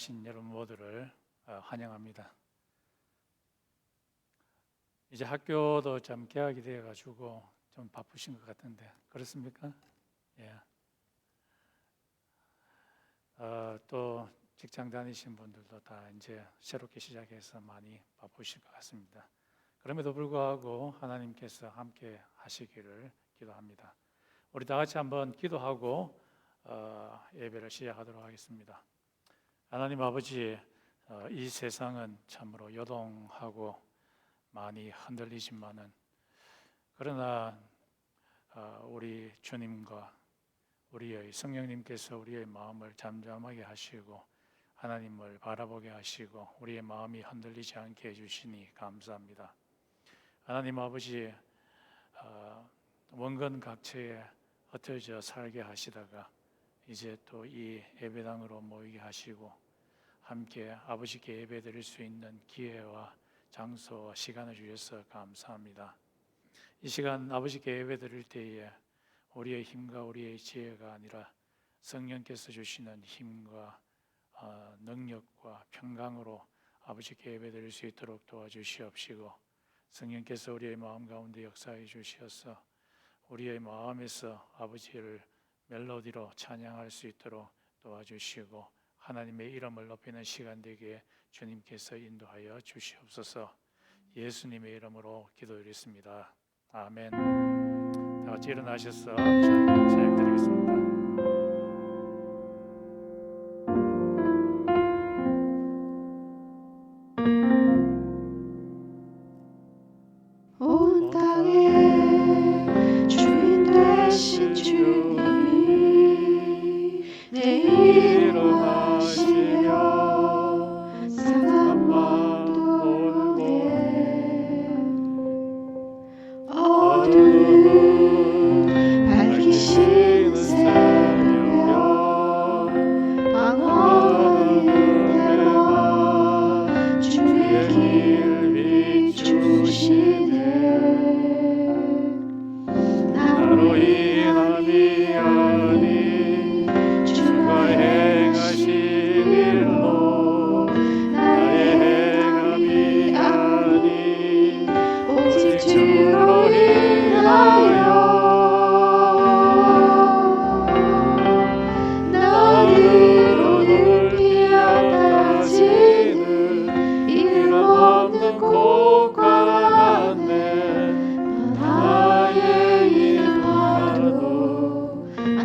일어나신 여러분 모두를 환영합니다. 이제 학교도 좀 개학이 되어가지고 좀 바쁘신 것 같은데 그렇습니까? 예. 또 직장 다니신 분들도 다 이제 새롭게 시작해서 많이 바쁘실 것 같습니다. 그럼에도 불구하고 하나님께서 함께 하시기를 기도합니다. 우리 다 같이 한번 기도하고 예배를 시작하도록 하겠습니다. 하나님 아버지, 이 세상은 참으로 요동하고 많이 흔들리지만은 그러나 우리 주님과 우리의 성령님께서 우리의 마음을 잠잠하게 하시고 하나님을 바라보게 하시고 우리의 마음이 흔들리지 않게 해주시니 감사합니다. 하나님 아버지, 원근 각처에 흩어져 살게 하시다가 이제 또 이 예배당으로 모이게 하시고 함께 아버지께 예배드릴 수 있는 기회와 장소와 시간을 주셔서 감사합니다. 이 시간 아버지께 예배드릴 때에 우리의 힘과 우리의 지혜가 아니라 성령께서 주시는 힘과 능력과 평강으로 아버지께 예배드릴 수 있도록 도와주시옵시고 성령께서 우리의 마음 가운데 역사해 주셔서 우리의 마음에서 아버지를 멜로디로 찬양할 수 있도록 도와주시고 하나님의 이름을 높이는 시간 되게 주님께서 인도하여 주시옵소서. 예수님의 이름으로 기도드렸습니다. 아멘. 다 같이 일어나셔서 찬양드리겠습니다. 온 땅의 주인 되신 주님이 내 이름 하시며 사람만 돌게 어둠을 밝히시는 새벽별 방황하는 내가 주의 길 비추시네 나로 인함이 아닌 주가 행하신 일로 나의 행함이 아닌 오직 주로 인하여 나으로 높이 앞다지는 이름 없는 고관에 나의 이름도 안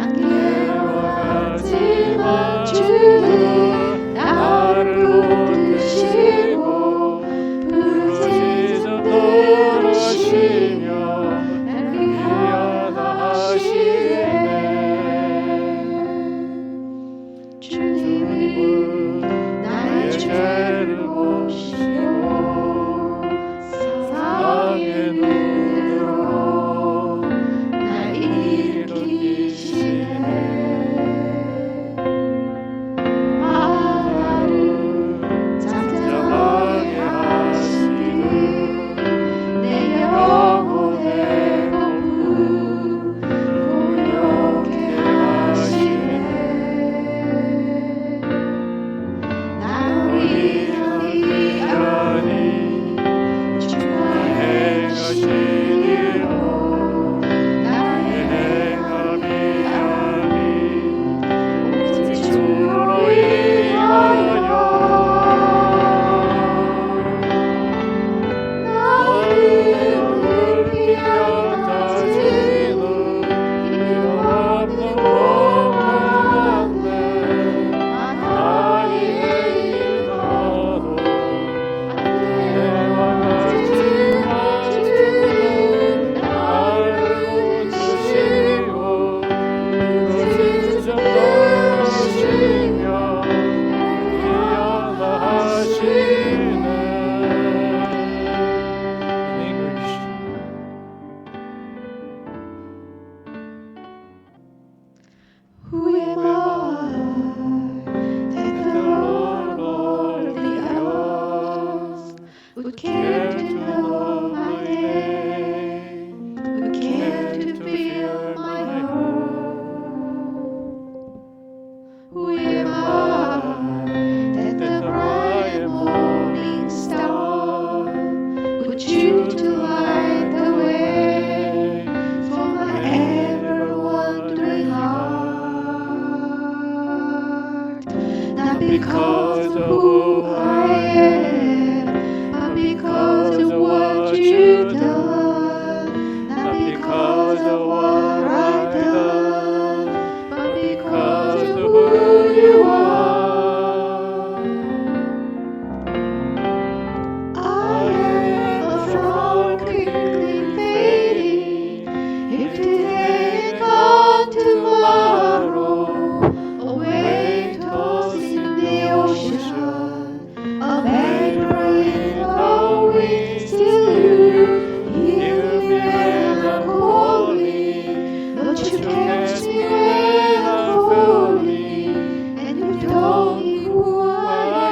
you cast me when I fell, and you told me who I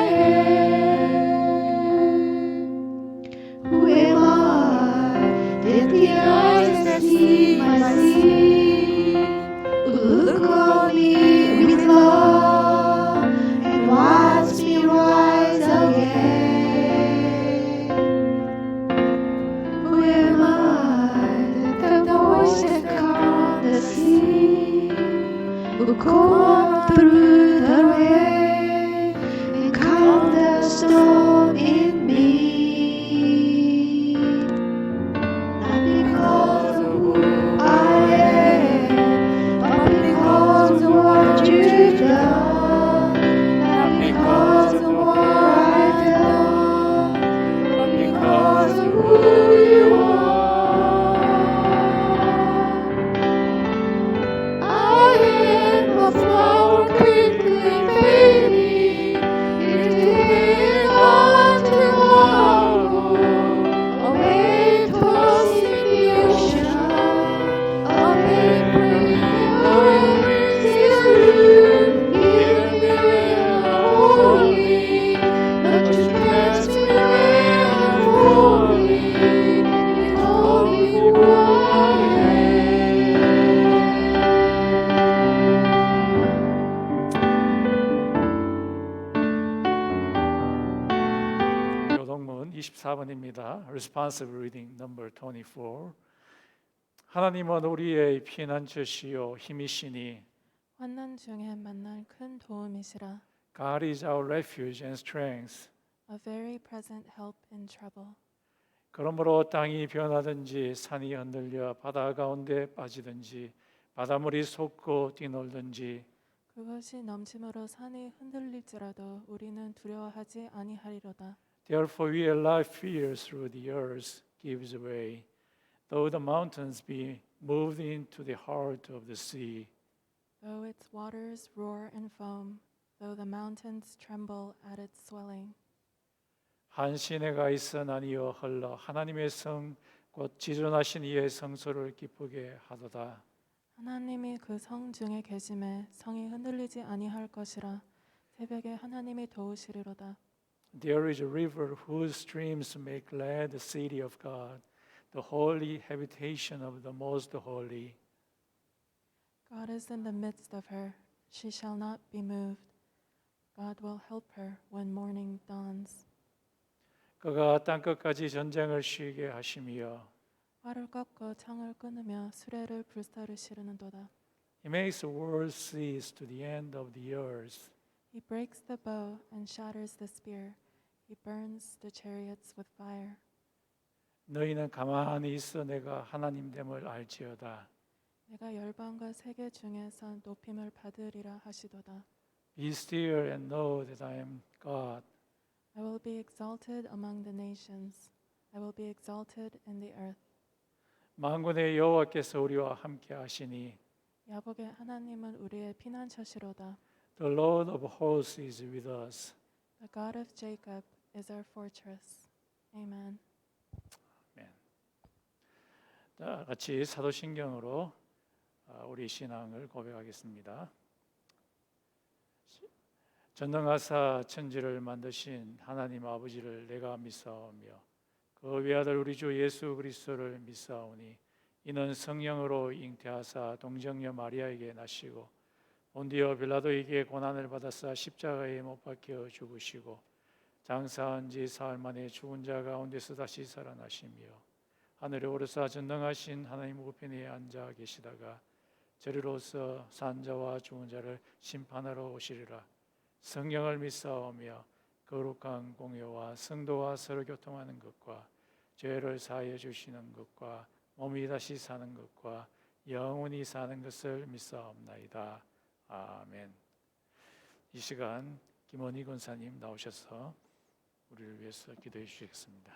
am. Who am I that the eyes that see my sin would look on me with love and watch me rise again? Who am I that the voice that calmed the sea would come through the rain and calm the storm in me? Not because of who I am, but because of what you've done. Not because of what I've done, but because of who you are. I am a flower quickly fading into the dawn tomorrow. A wave tossing the ocean, a paper in the wind is rude. Hear me when I'm holy, but you cast me when I'm falling. You told me who I am. 교동문 24번입니다. Responsive reading number 24. 하나님은 우리의 피난처시요 힘이시니 환난 중에 만날 큰 도움이시라. God is our refuge and strength. A very present help in trouble. 그러므로 땅이 변하든지 산이 흔들려 바다 가운데 빠지든지 바닷물이 솟고 뛰놀든지 그것이 넘침으로 산이 흔들릴지라도 우리는 두려워하지 아니하리로다. Therefore we alive fear through the earth gives way, though the mountains be moved into the heart of the sea. Though its waters roar and foam, though the mountains tremble at its swelling. 한 시내가 있어나니여 흘러 하나님의 성 곧 지존하신 이의 성소를 기쁘게 하도다. 하나님이 그 성 중에 계심에 성이 흔들리지 아니할 것이라. 새벽에 하나님이 도우시리로다. There is a river whose streams make glad the city of God, the holy habitation of the most holy. God is in the midst of her. She shall not be moved. God will help her when morning dawns. 그가 땅끝까지 전쟁을 쉬게 하시며 활을 꺾고 창을 끊으며 수레를 불사르시르는도다. He makes the world cease to the end of the earth. He breaks the bow and shatters the spear. He burns the chariots with fire. 너희는 가만히 있어 내가 하나님됨을 알지어다. 내가 열방과 세계 중에서 높임을 받으리라 하시도다. Be still and know that I am God. I will be exalted among the nations. I will be exalted in the earth. 만군의 여호와께서 우리와 함께 하시니 야곱의 하나님은 우리의 피난처시로다. The Lord of hosts is with us. The God of Jacob is our fortress. Amen. 자, 같이 사도신경으로 우리 신앙을 고백하겠습니다. 전능하사 천지를 만드신 하나님 아버지를 내가 믿사오며 그 외아들 우리 주 예수 그리스도를 믿사오니 이는 성령으로 잉태하사 동정녀 마리아에게 나시고 본디오 빌라도에게 고난을 받아사 십자가에 못 박혀 죽으시고 장사한 지 사흘 만에 죽은 자 가운데서 다시 살아나시며 하늘에 오르사 전능하신 하나님 우편에 앉아 계시다가 저리로서 산 자와 죽은 자를 심판하러 오시리라. 성령을 믿사오며 거룩한 공회와 성도와 서로 교통하는 것과 죄를 사하여 주시는 것과 몸이 다시 사는 것과 영원히 사는 것을 믿사옵나이다. 아멘. 이 시간 김원희 권사님 나오셔서 우리를 위해서 기도해 주시겠습니다.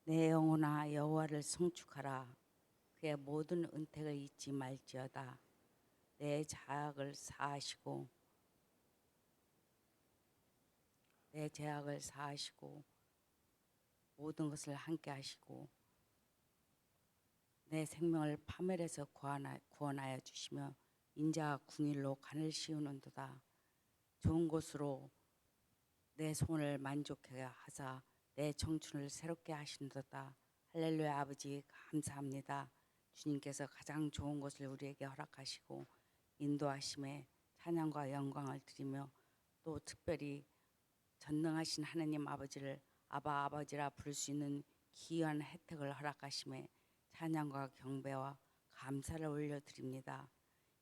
내 영혼아 여호와를 송축하라. 그의 모든 은택을 잊지 말지어다. 내 죄악을 사하시고 모든 것을 함께 하시고 내 생명을 파멸에서 구원하여 주시며 인자와 궁일로 간을 씌우는도다. 좋은 곳으로 내 소원을 만족하게 하사 내 청춘을 새롭게 하시는도다. 할렐루야. 아버지 감사합니다. 주님께서 가장 좋은 것을 우리에게 허락하시고 인도하심에 찬양과 영광을 드리며 또 특별히 전능하신 하나님 아버지를 아바 아버지라 부를 수 있는 귀한 혜택을 허락하심에 찬양과 경배와 감사를 올려드립니다.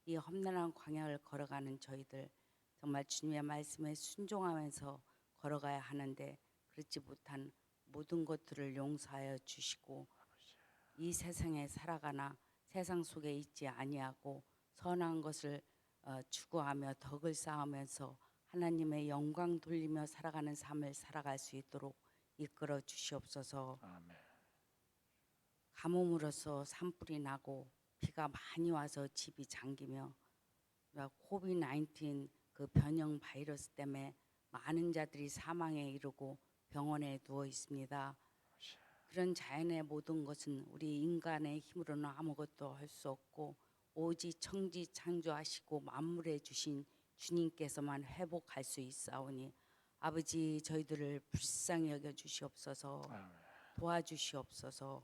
이 험난한 광야를 걸어가는 저희들 정말 주님의 말씀에 순종하면서 걸어가야 하는데 그렇지 못한 모든 것들을 용서하여 주시고 이 세상에 살아가나 세상 속에 있지 아니하고 선한 것을 추구하며 덕을 쌓으면서 하나님의 영광 돌리며 살아가는 삶을 살아갈 수 있도록 이끌어 주시옵소서. 아멘. 가뭄으로써 산불이 나고 비가 많이 와서 집이 잠기며 코비드-19 그 변형 바이러스 때문에 많은 자들이 사망에 이르고 병원에 누워 있습니다. 그런 자연의 모든 것은 우리 인간의 힘으로는 아무것도 할 수 없고 오직 천지 창조하시고 만물에 주신 주님께서만 회복할 수 있사오니 아버지 저희들을 불쌍히 여겨 주시옵소서. 도와주시옵소서.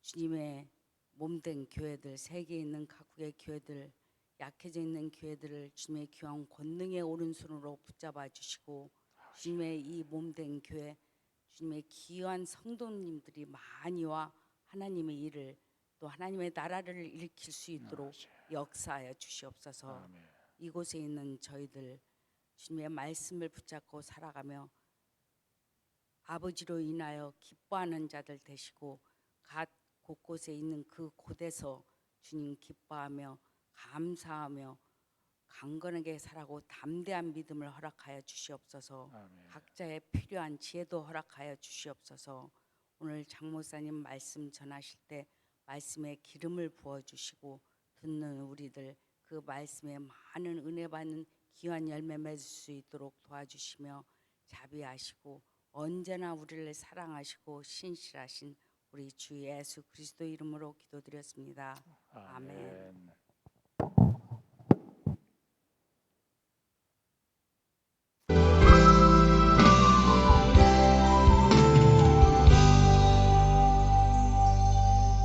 주님의 몸된 교회들, 세계에 있는 각국의 교회들, 약해져 있는 교회들을 주님의 귀한 권능의 오른손으로 붙잡아 주시고 주님의 이 몸된 교회, 주님의 귀한 성도님들이 많이 와 하나님의 일을 또 하나님의 나라를 일으킬 수 있도록 역사하여 주시옵소서. 아멘. 이곳에 있는 저희들 주님의 말씀을 붙잡고 살아가며 아버지로 인하여 기뻐하는 자들 되시고 각 곳곳에 있는 그 곳에서 주님 기뻐하며 감사하며 강건하게 살아고 담대한 믿음을 허락하여 주시옵소서. 아멘. 각자의 필요한 지혜도 허락하여 주시옵소서. 오늘 장 목사님 말씀 전하실 때 말씀에 기름을 부어주시고 듣는 우리들 그 말씀에 많은 은혜 받는 귀한 열매 맺을 수 있도록 도와주시며 자비하시고 언제나 우리를 사랑하시고 신실하신 우리 주 예수 그리스도 이름으로 기도드렸습니다. 아멘.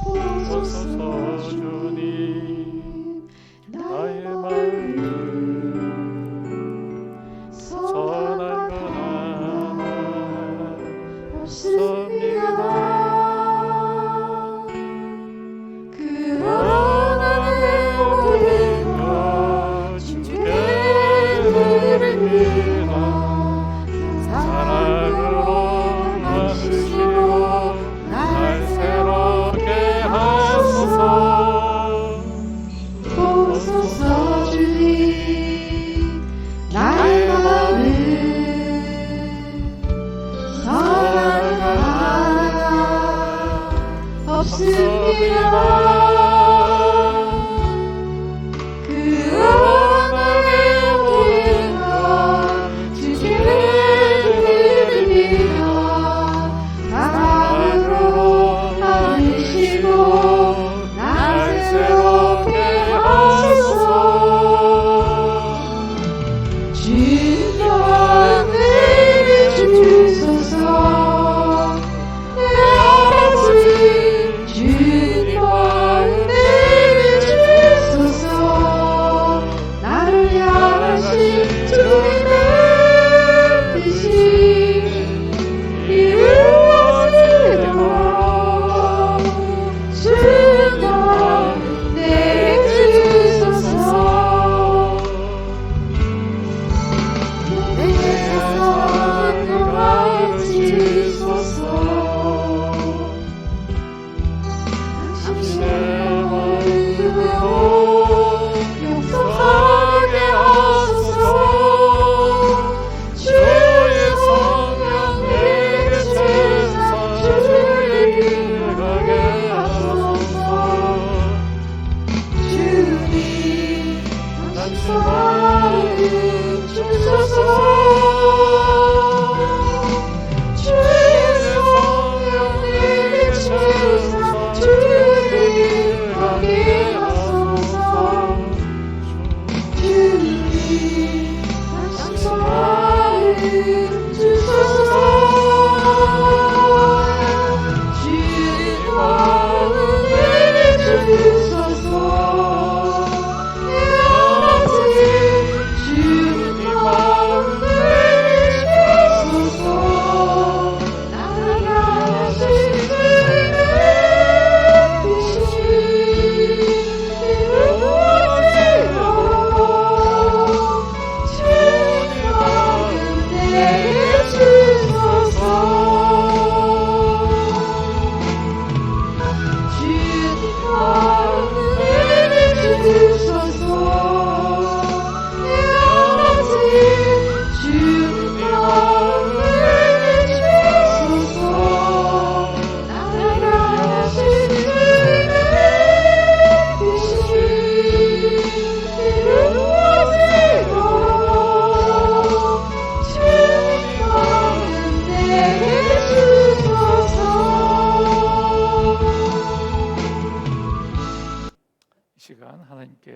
오소서 주님 나의 마음을 선한 것 하나 없습니다. 그러나 모든 것 주께 드립니다. 사랑으로 만드시고 날 새롭게 하소서. 오소서 주님 나의 마음을 선한 것 하나 없습니다. 그러나 모든 것 주께 드립니다. 사랑으로 만드시고 날 새롭게 하소서. 주님과 내게 주소서. 내 아버지 주님과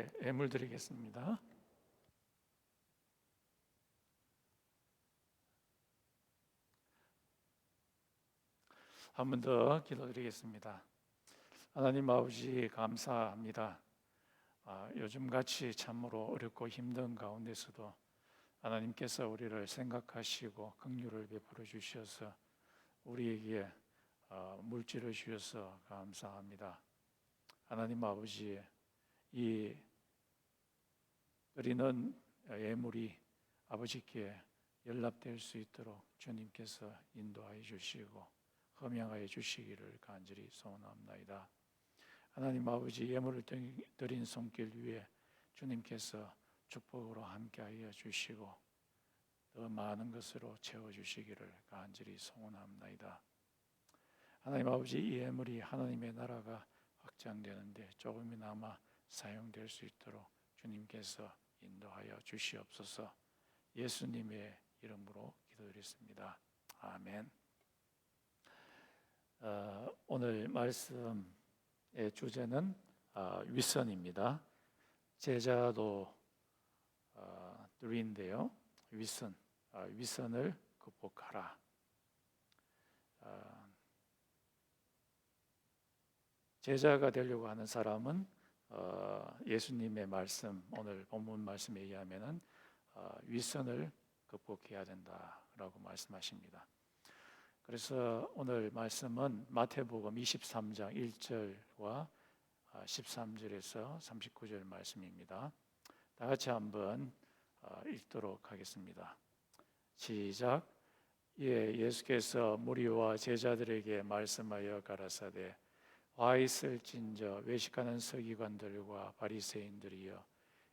함께 예물 드리겠습니다. 한 번 더 기도드리겠습니다. 하나님 아버지 감사합니다. 요즘같이 참으로 어렵고 힘든 가운데서도 하나님께서 우리를 생각하시고 긍휼을 베풀어 주셔서 우리에게 물질을 주셔서 감사합니다. 하나님 아버지, 이 드리는 예물이 아버지께 연락될 수 있도록 주님께서 인도하여 주시고 허명하여 주시기를 간절히 소원합니다. 하나님 아버지, 예물을 드린 손길 위에 주님께서 축복으로 함께하여 주시고 더 많은 것으로 채워주시기를 간절히 소원합니다. 하나님 아버지, 이 예물이 하나님의 나라가 확장되는데 조금이나마 사용될 수 있도록 주님께서 인도하여 주시옵소서. 예수님의 이름으로 기도드렸습니다. 아멘. 오늘 말씀의 주제는 윗선입니다. 제자도 드린데요. 윗선을 극복하라. 제자가 되려고 하는 사람은 예수님의 말씀, 오늘 본문 말씀에 의하면은 윗선을 극복해야 된다라고 말씀하십니다. 그래서 오늘 말씀은 마태복음 23장 1절과 13절에서 39절 말씀입니다. 다 같이 한번 읽도록 하겠습니다. 시작. 예수께서 무리와 제자들에게 말씀하여 가라사대 화 있을진저 외식하는 서기관들과 바리새인들이여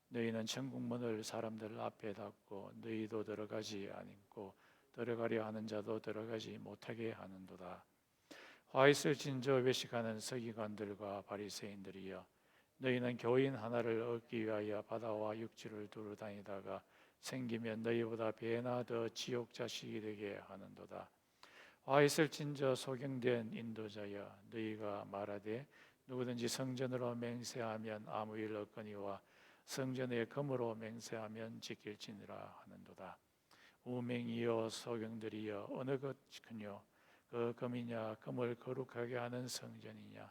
너희는 천국문을 사람들 앞에 닫고 너희도 들어가지 않고 들어가려 하는 자도 들어가지 못하게 하는도다. 화 있을진저 외식하는 서기관들과 바리새인들이여 너희는 교인 하나를 얻기 위하여 바다와 육지를 두루 다니다가 생기면 너희보다 배나 더 지옥 자식이 되게 하는도다. 화 있을진저 소경된 인도자여 너희가 말하되 누구든지 성전으로 맹세하면 아무 일 없거니와 성전에 금으로 맹세하면 지킬지니라 하는도다. 우맹이여 소경들이여 어느 것이뇨 그 금이냐 금을 거룩하게 하는 성전이냐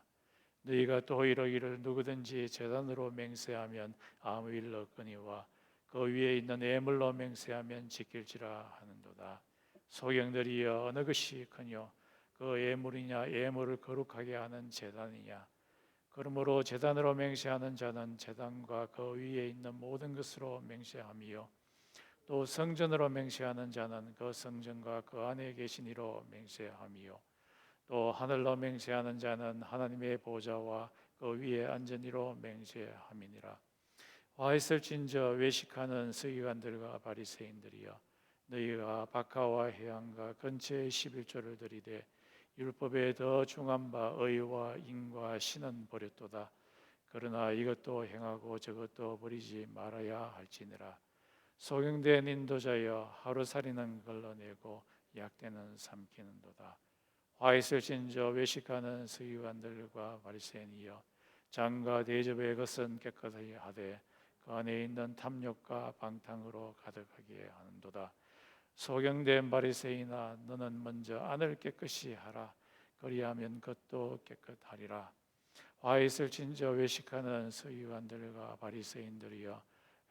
너희가 또 이러기를 누구든지 제단으로 맹세하면 아무 일 없거니와 그 위에 있는 예물로 맹세하면 지킬지라 하는도다. 소경들이여 어느 것이 크뇨 그 예물이냐 예물을 거룩하게 하는 제단이냐 그러므로 제단으로 맹세하는 자는 제단과 그 위에 있는 모든 것으로 맹세함이요 또 성전으로 맹세하는 자는 그 성전과 그 안에 계신 이로 맹세함이요 또 하늘로 맹세하는 자는 하나님의 보좌와 그 위에 앉은 이로 맹세함이니라. 화 있을진저 외식하는 서기관들과 바리새인들이여 너희가 박하와 해양과 근처의 11조를 드리되 율법에 더 중한 바 의와 인과 신은 버렸도다. 그러나 이것도 행하고 저것도 버리지 말아야 할지니라. 소경된 인도자여 하루살이는 걸러내고 약대는 삼키는도다. 화 있을진저 외식하는 서기관들과 바리새인이여 장과 대접의 것은 깨끗하게 하되 그 안에 있는 탐욕과 방탕으로 가득하게 하는도다. 소경된 바리새인아 너는 먼저 안을 깨끗이 하라. 그리하면 겉도 깨끗하리라. 화 있을진저 외식하는 서기관들과 바리새인들이여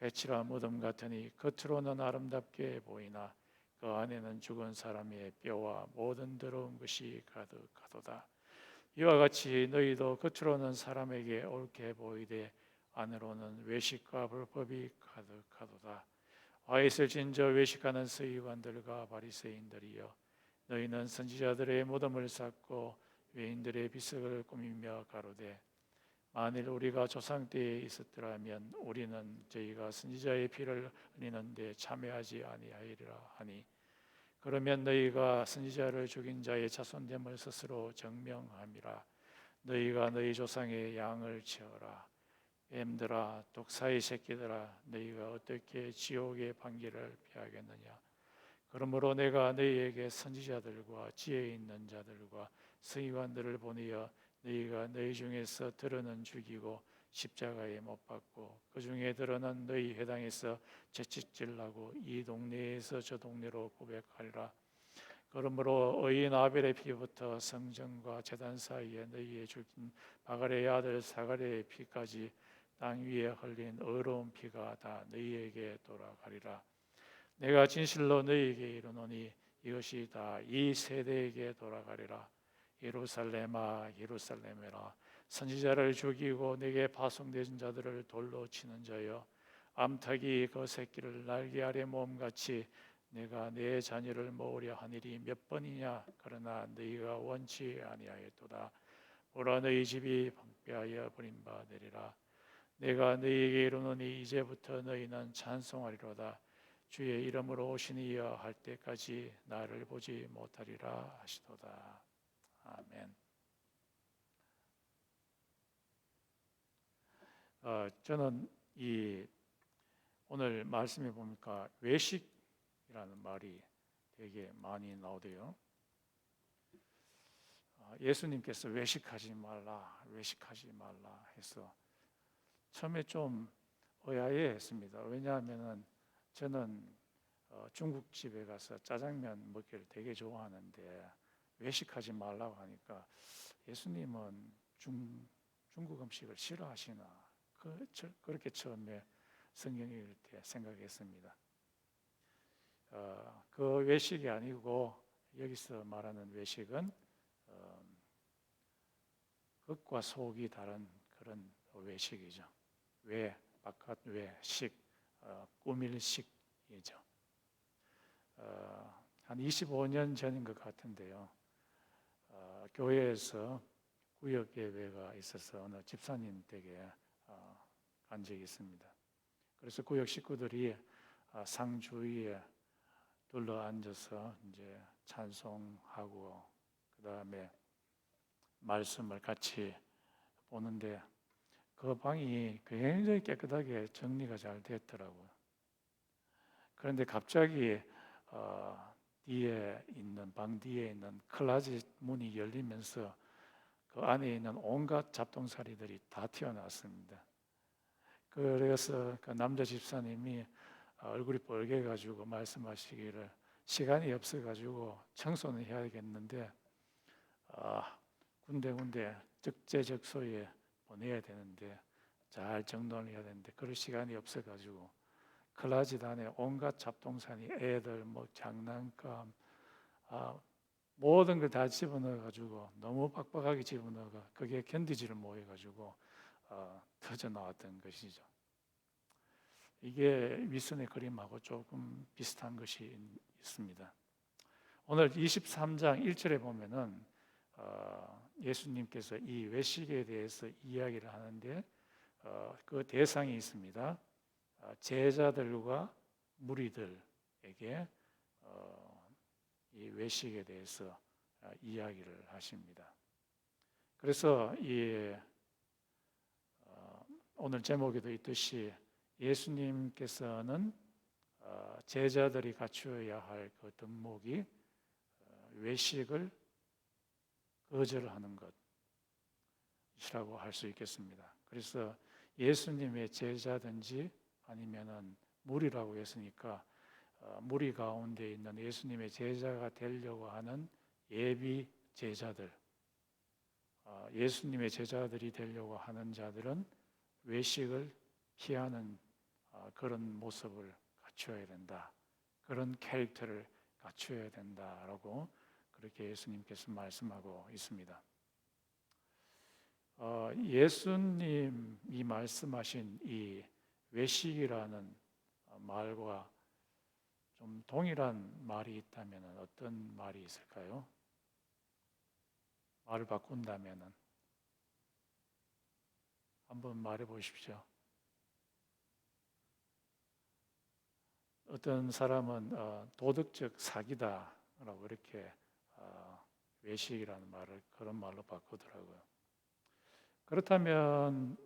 회칠한 무덤 같으니 겉으로는 아름답게 보이나 그 안에는 죽은 사람의 뼈와 모든 더러운 것이 가득하도다. 이와 같이 너희도 겉으로는 사람에게 옳게 보이되 안으로는 외식과 불법이 가득하도다. 화 있을진저 외식하는 서기관들과 바리새인들이여 너희는 선지자들의 무덤을 쌓고 외인들의 비석을 꾸미며 가로되 만일 우리가 조상 때에 있었더라면 우리는 저희가 선지자의 피를 흘리는데 참여하지 아니하리라 하니 그러면 너희가 선지자를 죽인 자의 자손됨을 스스로 증명함이라. 너희가 너희 조상의 양을 치어라. 뱀들아 독사의 새끼들아 너희가 어떻게 지옥의 판결을 피하겠느냐. 그러므로 내가 너희에게 선지자들과 지혜 있는 자들과 서기관들을 보내어 너희가 너희 중에서 들으는 죽이고 십자가에 못 박고 그 중에 드러난 너희 회당에서 채찍질나고 이 동네에서 저 동네로 고백하리라. 그러므로 의인 아벨의 피부터 성전과 제단 사이에 너희의 죽인 바갈의 아들 사가랴의 피까지 땅 위에 흘린 의로운 피가 다 너희에게 돌아가리라. 내가 진실로 너희에게 이르노니 이것이 다 이 세대에게 돌아가리라. 예루살렘아 예루살렘이라 선지자를 죽이고 내게 파송된 자들을 돌로 치는 자여, 암탉이 그 새끼를 날개 아래 모음같이 내가 내 자녀를 모으려 하니리 몇 번이냐. 그러나 너희가 원치 아니하였도다. 보라 너희 집이 방패하여 버림받으리라. 내가 너희에게 이르노니 이제부터 너희는 찬송하리로다. 주의 이름으로 오신 이여 할 때까지 나를 보지 못하리라 하시도다. 아멘. 저는 이 오늘 말씀에 보니까 외식이라는 말이 되게 많이 나오대요. 예수님께서 외식하지 말라, 외식하지 말라 해서 처음에 좀 의아해했습니다. 왜냐하면은 저는 중국집에 가서 짜장면 먹기를 되게 좋아하는데 외식하지 말라고 하니까 예수님은 중국 음식을 싫어하시나, 그렇게 처음에 성경 읽을 때 생각했습니다. 그 외식이 아니고 여기서 말하는 외식은 겉과 속이 다른 그런 외식이죠. 외, 바깥 외식, 꾸밀식이죠. 한 25년 전인 것 같은데요. 교회에서 구역예배가 있어서 어느 집사님 댁에 간 적이 있습니다. 그래서 구역 식구들이 상 주위에 둘러 앉아서 이제 찬송하고 그 다음에 말씀을 같이 보는데 그 방이 굉장히 깨끗하게 정리가 잘 됐더라고요. 그런데 갑자기 방 뒤에 있는 클라짓 문이 열리면서 그 안에 있는 온갖 잡동사리들이 다 튀어나왔습니다. 그래서 그 남자 집사님이 얼굴이 빨개가지고 말씀하시기를 시간이 없어가지고 청소는 해야겠는데 군데군데 적재적소에 보내야 되는데 잘 정돈을 해야 되는데 그럴 시간이 없어가지고 클라짓 안에 온갖 잡동사니 애들 뭐 장난감 모든 걸 다 집어넣어가지고 너무 빡빡하게 집어넣어가 그게 견디지를 못해가지고 터져 나왔던 것이죠. 이게 윗선의 그림하고 조금 비슷한 것이 있습니다. 오늘 23장 1절에 보면은 예수님께서 이 외식에 대해서 이야기를 하는데 그 대상이 있습니다. 제자들과 무리들에게 이 외식에 대해서 이야기를 하십니다. 그래서 오늘 제목에도 있듯이 예수님께서는 제자들이 갖추어야 할 그 덕목이 외식을 거절하는 것이라고 할 수 있겠습니다. 그래서 예수님의 제자든지 아니면은 무리라고 했으니까 무리 가운데 있는 예수님의 제자가 되려고 하는 예비 제자들, 예수님의 제자들이 되려고 하는 자들은 외식을 피하는 그런 모습을 갖추어야 된다. 그런 캐릭터를 갖추어야 된다라고 그렇게 예수님께서 말씀하고 있습니다. 예수님이 말씀하신 이 외식이라는 말과 좀 동일한 말이 있다면 어떤 말이 있을까요? 말을 바꾼다면 한번 말해 보십시오. 어떤 사람은 도덕적 사기다라고 이렇게 외식이라는 말을 그런 말로 바꾸더라고요. 그렇다면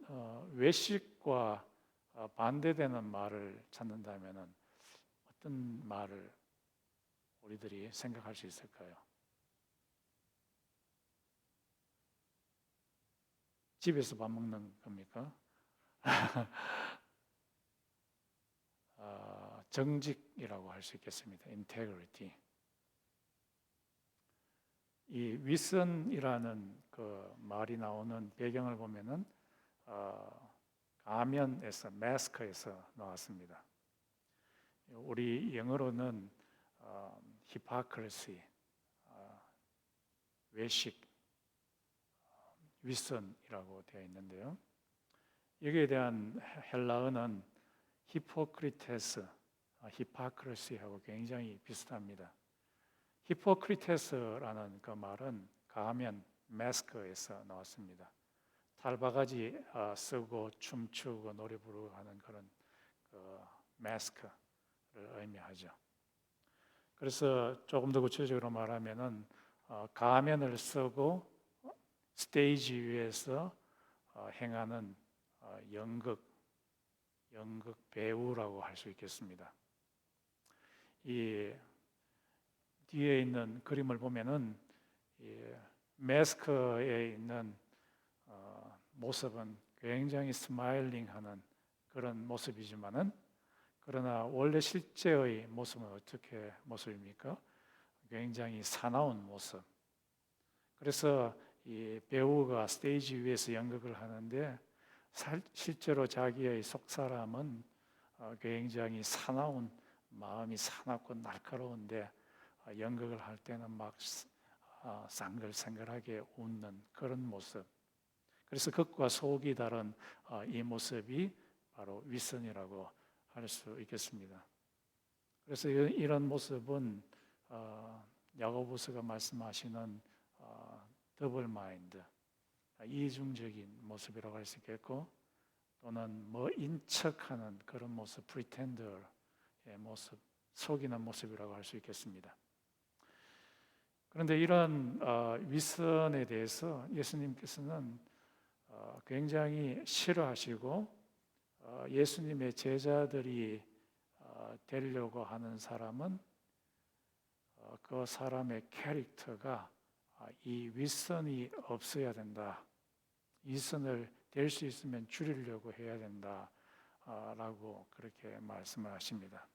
외식과 반대되는 말을 찾는다면 어떤 말을 우리들이 생각할 수 있을까요? 집에서 밥 먹는 겁니까? 정직이라고 할 수 있겠습니다. integrity. 이 윗선이라는 그 말이 나오는 배경을 보면은 가면에서 마스크에서 나왔습니다. 우리 영어로는 hypocrisy, 외식, 윗선이라고 되어 있는데요. 여기에 대한 헬라어는 히포크리테스, 히파크리시하고 굉장히 비슷합니다. 히포크리테스라는 그 말은 가면, 마스크에서 나왔습니다. 탈바가지 쓰고 춤추고 노래 부르고 하는 그런 그 마스크를 의미하죠. 그래서 조금 더 구체적으로 말하면은 가면을 쓰고 스테이지 위에서 행하는 연극 배우라고 할 수 있겠습니다. 이 뒤에 있는 그림을 보면은 이 마스크에 있는 모습은 굉장히 스마일링하는 그런 모습이지만은 그러나 원래 실제의 모습은 어떻게 모습입니까? 굉장히 사나운 모습. 그래서 이 배우가 스테이지 위에서 연극을 하는데 실제로 자기의 속사람은 굉장히 사나운 마음이 사납고 날카로운데 연극을 할 때는 막 쌍글쌍글하게 웃는 그런 모습. 그래서 겉과 속이 다른 이 모습이 바로 윗선이라고 할 수 있겠습니다. 그래서 이런 모습은 야고보서가 말씀하시는 더블 마인드, 이중적인 모습이라고 할 수 있겠고, 또는 인척하는 그런 모습, 프리텐더의 모습, 속이는 모습이라고 할 수 있겠습니다. 그런데 이런 윗선에 대해서 예수님께서는 굉장히 싫어하시고 예수님의 제자들이 되려고 하는 사람은 그 사람의 캐릭터가 이 윗선이 없어야 된다. 윗선을 될 수 있으면 줄이려고 해야 된다. 라고 그렇게 말씀을 하십니다.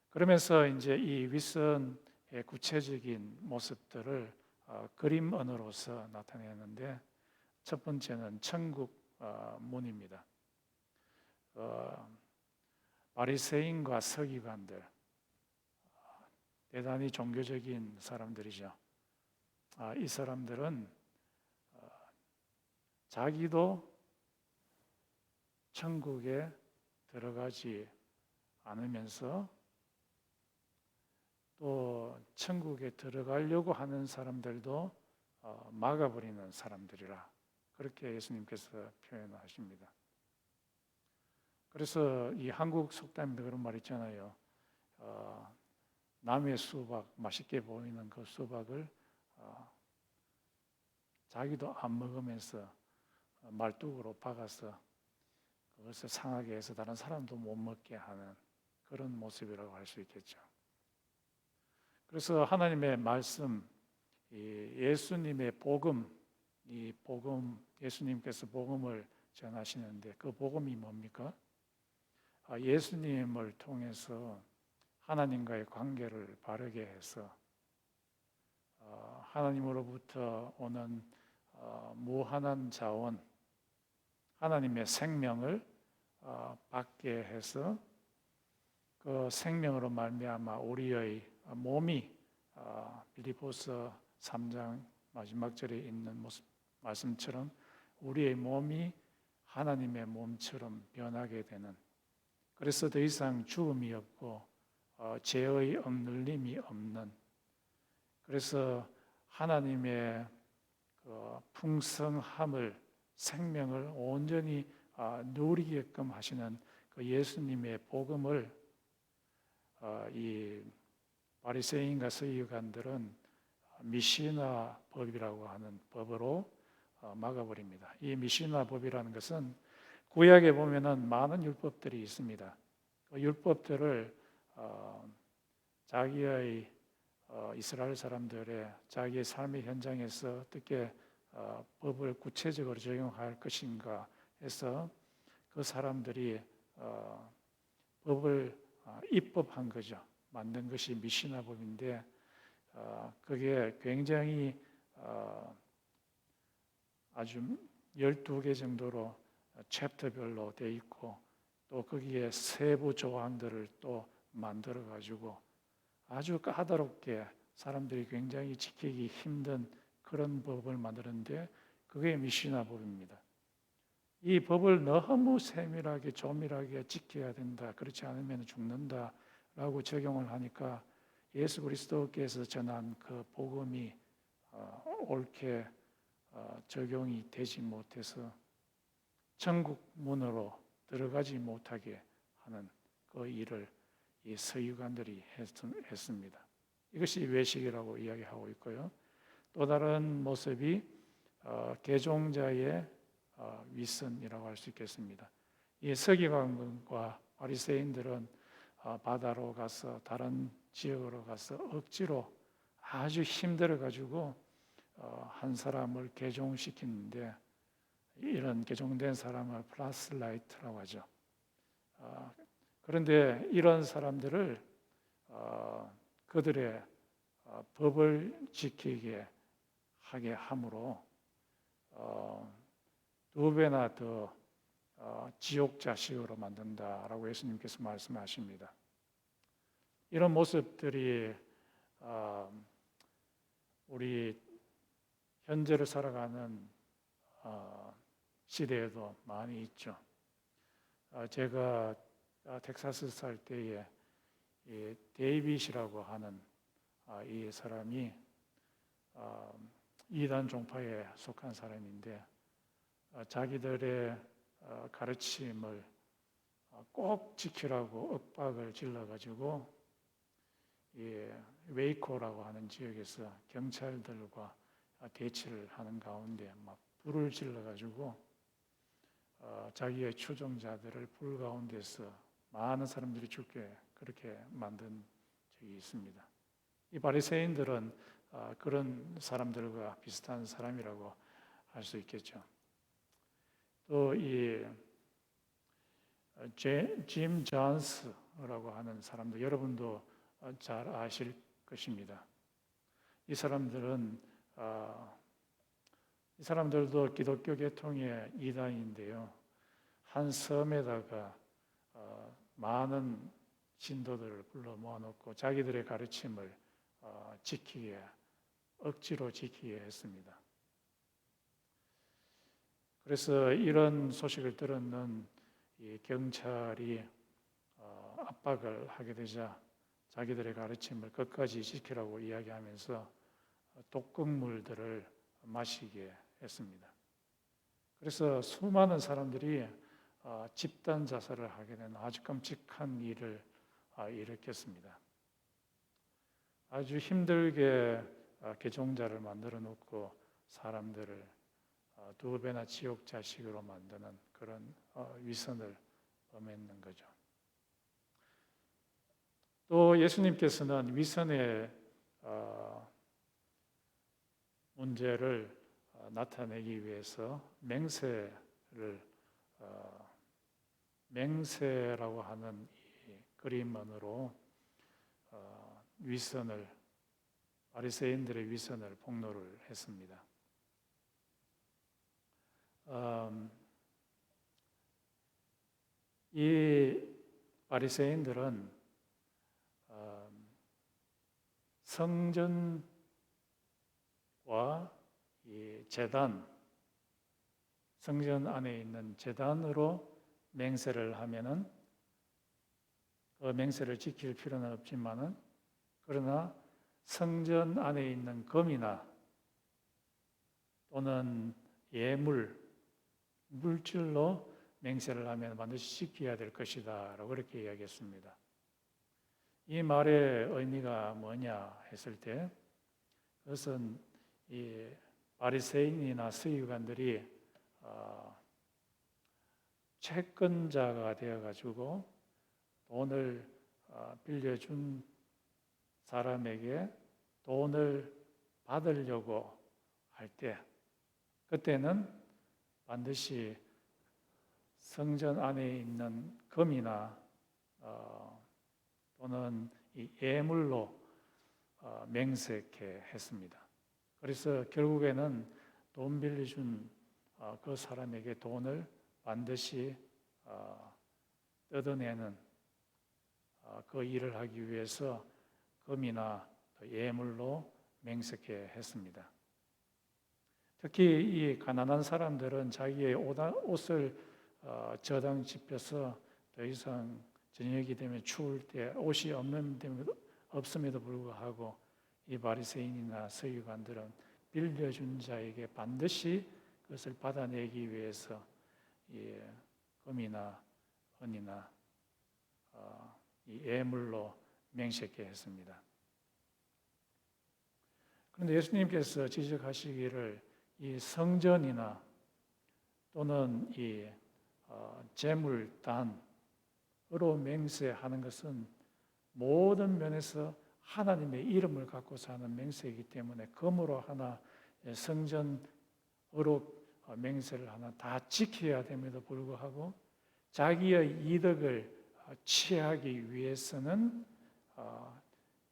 그러면서 이제 이 윗선의 구체적인 모습들을 그림 언어로서 나타내는데 첫 번째는 천국 문입니다. 바리새인과 서기관들, 대단히 종교적인 사람들이죠. 이 사람들은 자기도 천국에 들어가지 않으면서 또 천국에 들어가려고 하는 사람들도 막아버리는 사람들이라 그렇게 예수님께서 표현하십니다. 그래서 이 한국 속담에도 그런 말 있잖아요. 남의 수박, 맛있게 보이는 그 수박을 자기도 안 먹으면서 말뚝으로 박아서 그것을 상하게 해서 다른 사람도 못 먹게 하는 그런 모습이라고 할 수 있겠죠. 그래서 하나님의 말씀, 예수님의 복음, 이 복음, 예수님께서 복음을 전하시는데 그 복음이 뭡니까? 예수님을 통해서 하나님과의 관계를 바르게 해서 하나님으로부터 오는 무한한 자원, 하나님의 생명을 받게 해서 그 생명으로 말미암아 우리의 몸이 빌립보서 3장 마지막 절에 있는 말씀처럼 우리의 몸이 하나님의 몸처럼 변하게 되는, 그래서 더 이상 죽음이 없고 죄의 억눌림이 없는, 그래서 하나님의 그 풍성함을, 생명을 온전히 누리게끔 하시는 그 예수님의 복음을 이 바리새인과 서기관들은 미시나 법이라고 하는 법으로 막아버립니다. 이 미시나 법이라는 것은 구약에 보면은 많은 율법들이 있습니다. 그 율법들을 자기의 이스라엘 사람들의 자기의 삶의 현장에서 어떻게 법을 구체적으로 적용할 것인가 해서 그 사람들이 법을 입법한 거죠. 만든 것이 미시나법인데 그게 굉장히 아주 12개 정도로 챕터별로 돼 있고 또 거기에 세부 조항들을 또 만들어 가지고 아주 까다롭게 사람들이 굉장히 지키기 힘든 그런 법을 만드는데 그게 미시나법입니다. 이 법을 너무 세밀하게 조밀하게 지켜야 된다. 그렇지 않으면 죽는다라고 적용을 하니까 예수 그리스도께서 전한 그 복음이 옳게 적용이 되지 못해서 천국 문으로 들어가지 못하게 하는 그 일을 이 서기관들이 했습니다. 이것이 외식이라고 이야기하고 있고요. 또 다른 모습이 개종자의 위선이라고 할 수 있겠습니다. 이 서기관과 바리새인들은 바다로 가서 다른 지역으로 가서 억지로 아주 힘들어 가지고 한 사람을 개종시키는데 이런 개종된 사람을 플라스라이트라고 하죠. 그런데 이런 사람들을 그들의 법을 지키게 하게 함으로 2배나 더 지옥 자식으로 만든다라고 예수님께서 말씀하십니다. 이런 모습들이 우리 현재를 살아가는 시대에도 많이 있죠. 제가 텍사스 살 때에 이 데이빗이라고 하는 이 사람이 이단 종파에 속한 사람인데 자기들의 가르침을 꼭 지키라고 윽박을 질러가지고 이 웨이코라고 하는 지역에서 경찰들과 대치를 하는 가운데 막 불을 질러가지고 자기의 추종자들을 불 가운데서 많은 사람들이 죽게 그렇게 만든 적이 있습니다. 이 바리새인들은 그런 사람들과 비슷한 사람이라고 할 수 있겠죠. 또 이 짐 존스라고 하는 사람도 여러분도 잘 아실 것입니다. 이 사람들도 기독교 계통의 이단인데요. 한 섬에다가 많은 신도들을 불러 모아놓고 자기들의 가르침을 억지로 지키게 했습니다. 그래서 이런 소식을 들었는 이 경찰이 압박을 하게 되자 자기들의 가르침을 끝까지 지키라고 이야기하면서 독극물들을 마시게 했습니다. 그래서 수많은 사람들이 집단 자살을 하게 된 아주 끔찍한 일을 일으켰습니다. 아주 힘들게 개종자를 만들어 놓고 사람들을 2배나 지옥 자식으로 만드는 그런 위선을 범했는 거죠. 또 예수님께서는 위선의 문제를 나타내기 위해서 맹세라고 하는 이 그림만으로 바리새인들의 위선을 폭로를 했습니다. 이 바리새인들은 성전과 이 제단, 성전 안에 있는 제단으로 맹세를 하면은 그 맹세를 지킬 필요는 없지만은 그러나 성전 안에 있는 금이나 또는 예물, 물질로 맹세를 하면 반드시 지켜야 될 것이다 라고 그렇게 이야기했습니다. 이 말의 의미가 뭐냐 했을 때 그것은 이 바리새인이나 서기관들이 채권자가 되어가지고 돈을 빌려준 사람에게 돈을 받으려고 할 때 그때는 반드시 성전 안에 있는 금이나 또는 이 예물로 맹세케 했습니다. 그래서 결국에는 돈 빌려준 그 사람에게 돈을 반드시 뜯어내는 그 일을 하기 위해서 금이나 예물로 맹세케 했습니다. 특히 이 가난한 사람들은 자기의 옷을 저당 집혀서 더 이상 저녁이 되면 추울 때 옷이 없음에도 불구하고 이 바리새인이나 서기관들은 빌려준 자에게 반드시 그것을 받아내기 위해서 이 금이나 은이나 이 예물로 맹세케 했습니다. 그런데 예수님께서 지적하시기를 이 성전이나 또는 이 재물단으로 맹세하는 것은 모든 면에서 하나님의 이름을 갖고 사는 맹세이기 때문에 금으로 하나 성전으로 맹세를 하나 다 지켜야 됨에도 불구하고 자기의 이득을 취하기 위해서는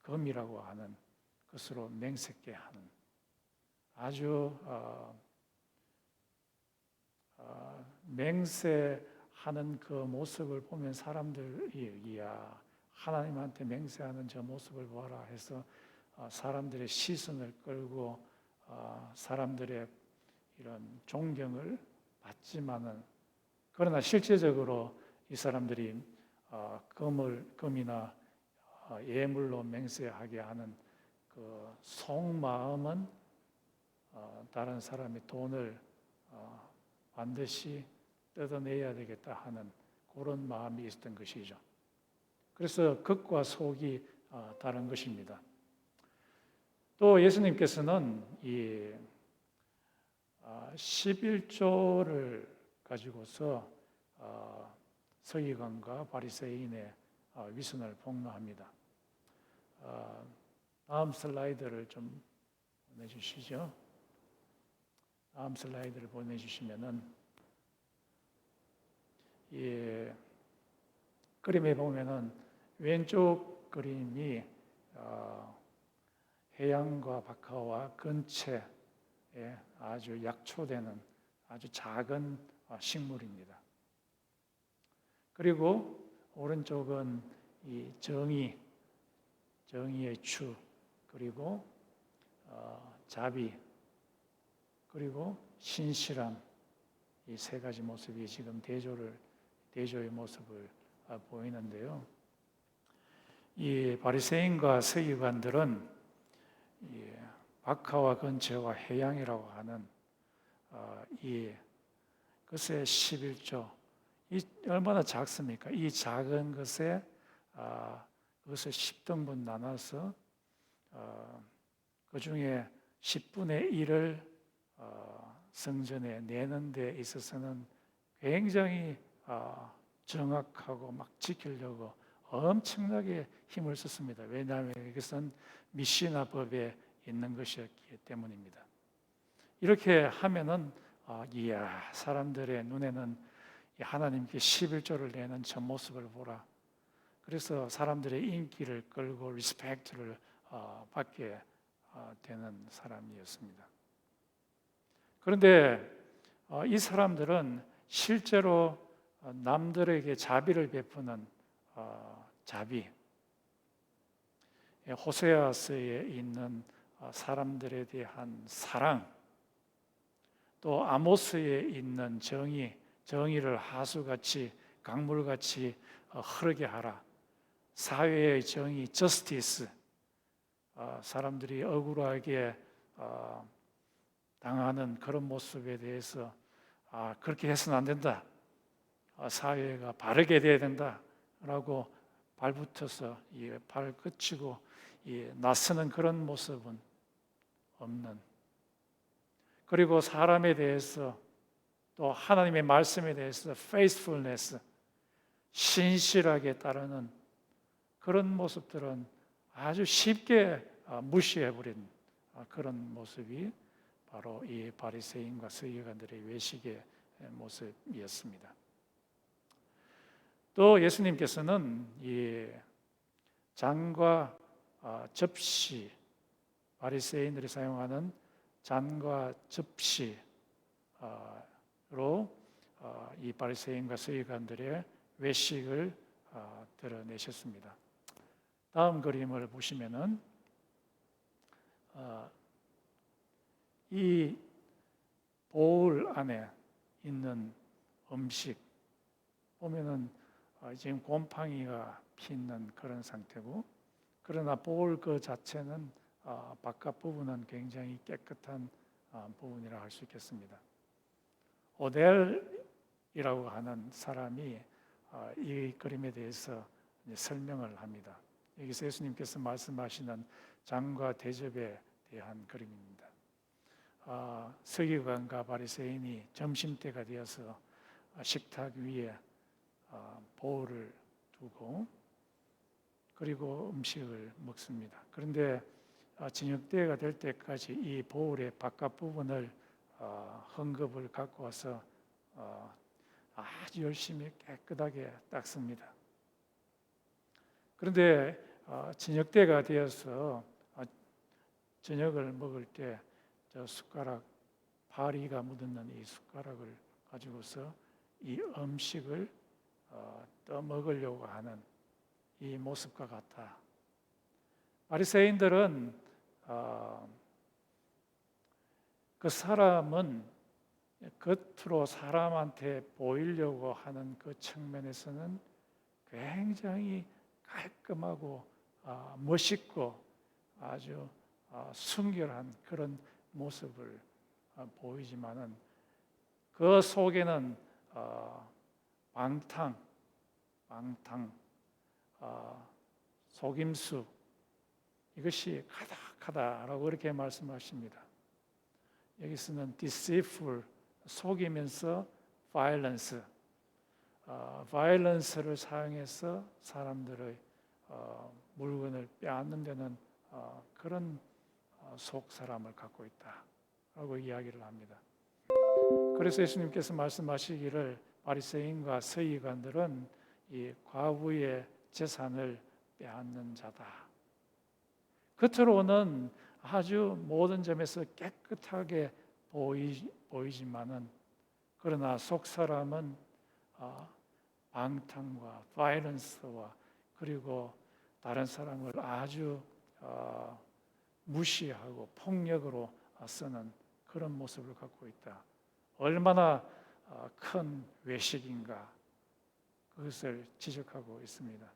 금이라고 하는 것으로 맹세케 하는 아주 맹세하는 그 모습을 보면 사람들이 이야 하나님한테 맹세하는 저 모습을 보아라 해서 사람들의 시선을 끌고 사람들의 이런 존경을 받지만은 그러나 실제적으로 이 사람들이 금이나 예물로 맹세하게 하는 그 속마음은 다른 사람의 돈을 반드시 뜯어내야 되겠다 하는 그런 마음이 있었던 것이죠. 그래서 겉과 속이 다른 것입니다. 또 예수님께서는 이 11조를 가지고서 서기관과 바리새인의 위선을 폭로합니다. 다음 슬라이드를 좀 보내주시죠. 다음 슬라이드를 보내주시면은 이 그림에 보면은 왼쪽 그림이 해양과 바카와 근처에 아주 약초되는 아주 작은 식물입니다. 그리고 오른쪽은 이 정의의 추, 그리고 자비, 그리고 신실함, 이 세 가지 모습이 지금 대조의 모습을 보이는데요. 이 바리새인과 서기관들은 이 바카와 근처와 해양이라고 하는 이 것의 11조, 이 얼마나 작습니까? 이 작은 것에 그것을 10등분 나눠서 그 중에 10분의 1을 성전에 내는 데 있어서는 굉장히 정확하고 막 지키려고 엄청나게 힘을 썼습니다. 왜냐하면 이것은 미시나 법에 있는 것이었기 때문입니다. 이렇게 하면은 이야 사람들의 눈에는 하나님께 11조를 내는 저 모습을 보라. 그래서 사람들의 인기를 끌고 리스펙트를 받게 되는 사람이었습니다. 그런데 이 사람들은 실제로 남들에게 자비를 베푸는 자비, 호세아서에 있는 사람들에 대한 사랑, 또 아모스에 있는 정의를 하수같이 강물같이 흐르게 하라. 사회의 정의, 저스티스, 사람들이 억울하게 당하는 그런 모습에 대해서 그렇게 해서는 안 된다. 사회가 바르게 돼야 된다라고 발붙어서 발을 끝치고 나서는 그런 모습은 없는. 그리고 사람에 대해서 또 하나님의 말씀에 대해서 faithfulness, 신실하게 따르는 그런 모습들은 아주 쉽게 무시해버린 그런 모습이 바로 이 바리새인과 서기관들의 외식의 모습이었습니다. 또 예수님께서는 이 잔과 접시, 바리새인들이 사용하는 잔과 접시로 이 바리새인과 서기관들의 외식을 드러내셨습니다. 다음 그림을 보시면은 이 보울 안에 있는 음식 보면은 지금 곰팡이가 피는 그런 상태고, 그러나 보울 그 자체는 바깥 부분은 굉장히 깨끗한 부분이라 할 수 있겠습니다. 오델이라고 하는 사람이 이 그림에 대해서 설명을 합니다. 여기서 예수님께서 말씀하시는 잔과 대접에 대한 그림입니다. 서기관과 바리새인이 점심때가 되어서 식탁 위에 보울을 두고 그리고 음식을 먹습니다. 그런데 저녁때가 될 때까지 이 보울의 바깥 부분을 헝겊을 갖고 와서 아주 열심히 깨끗하게 닦습니다. 그런데 저녁때가 되어서 저녁을 먹을 때 저 숟가락, 파리가 묻었는 이 숟가락을 가지고서 이 음식을 떠먹으려고 하는 이 모습과 같다. 바리새인들은 그 사람은 겉으로 사람한테 보이려고 하는 그 측면에서는 굉장히 깔끔하고 멋있고 아주 순결한 그런 모습을 보이지만은 그 속에는 방탕, 속임수 이것이 가득하다라고 그렇게 말씀하십니다. 여기서는 deceitful, 속이면서 violence, violence를 사용해서 사람들의 물건을 빼앗는 데는 그런 속 사람을 갖고 있다라고 이야기를 합니다. 그래서 예수님께서 말씀하시기를 바리새인과 서기관들은 이 과부의 재산을 빼앗는 자다. 겉으로는 아주 모든 점에서 깨끗하게 보이지만은 그러나 속 사람은 방탕과 바이런스와 그리고 다른 사람을 아주 무시하고 폭력으로 쓰는 그런 모습을 갖고 있다. 얼마나 큰 외식인가 그것을 지적하고 있습니다.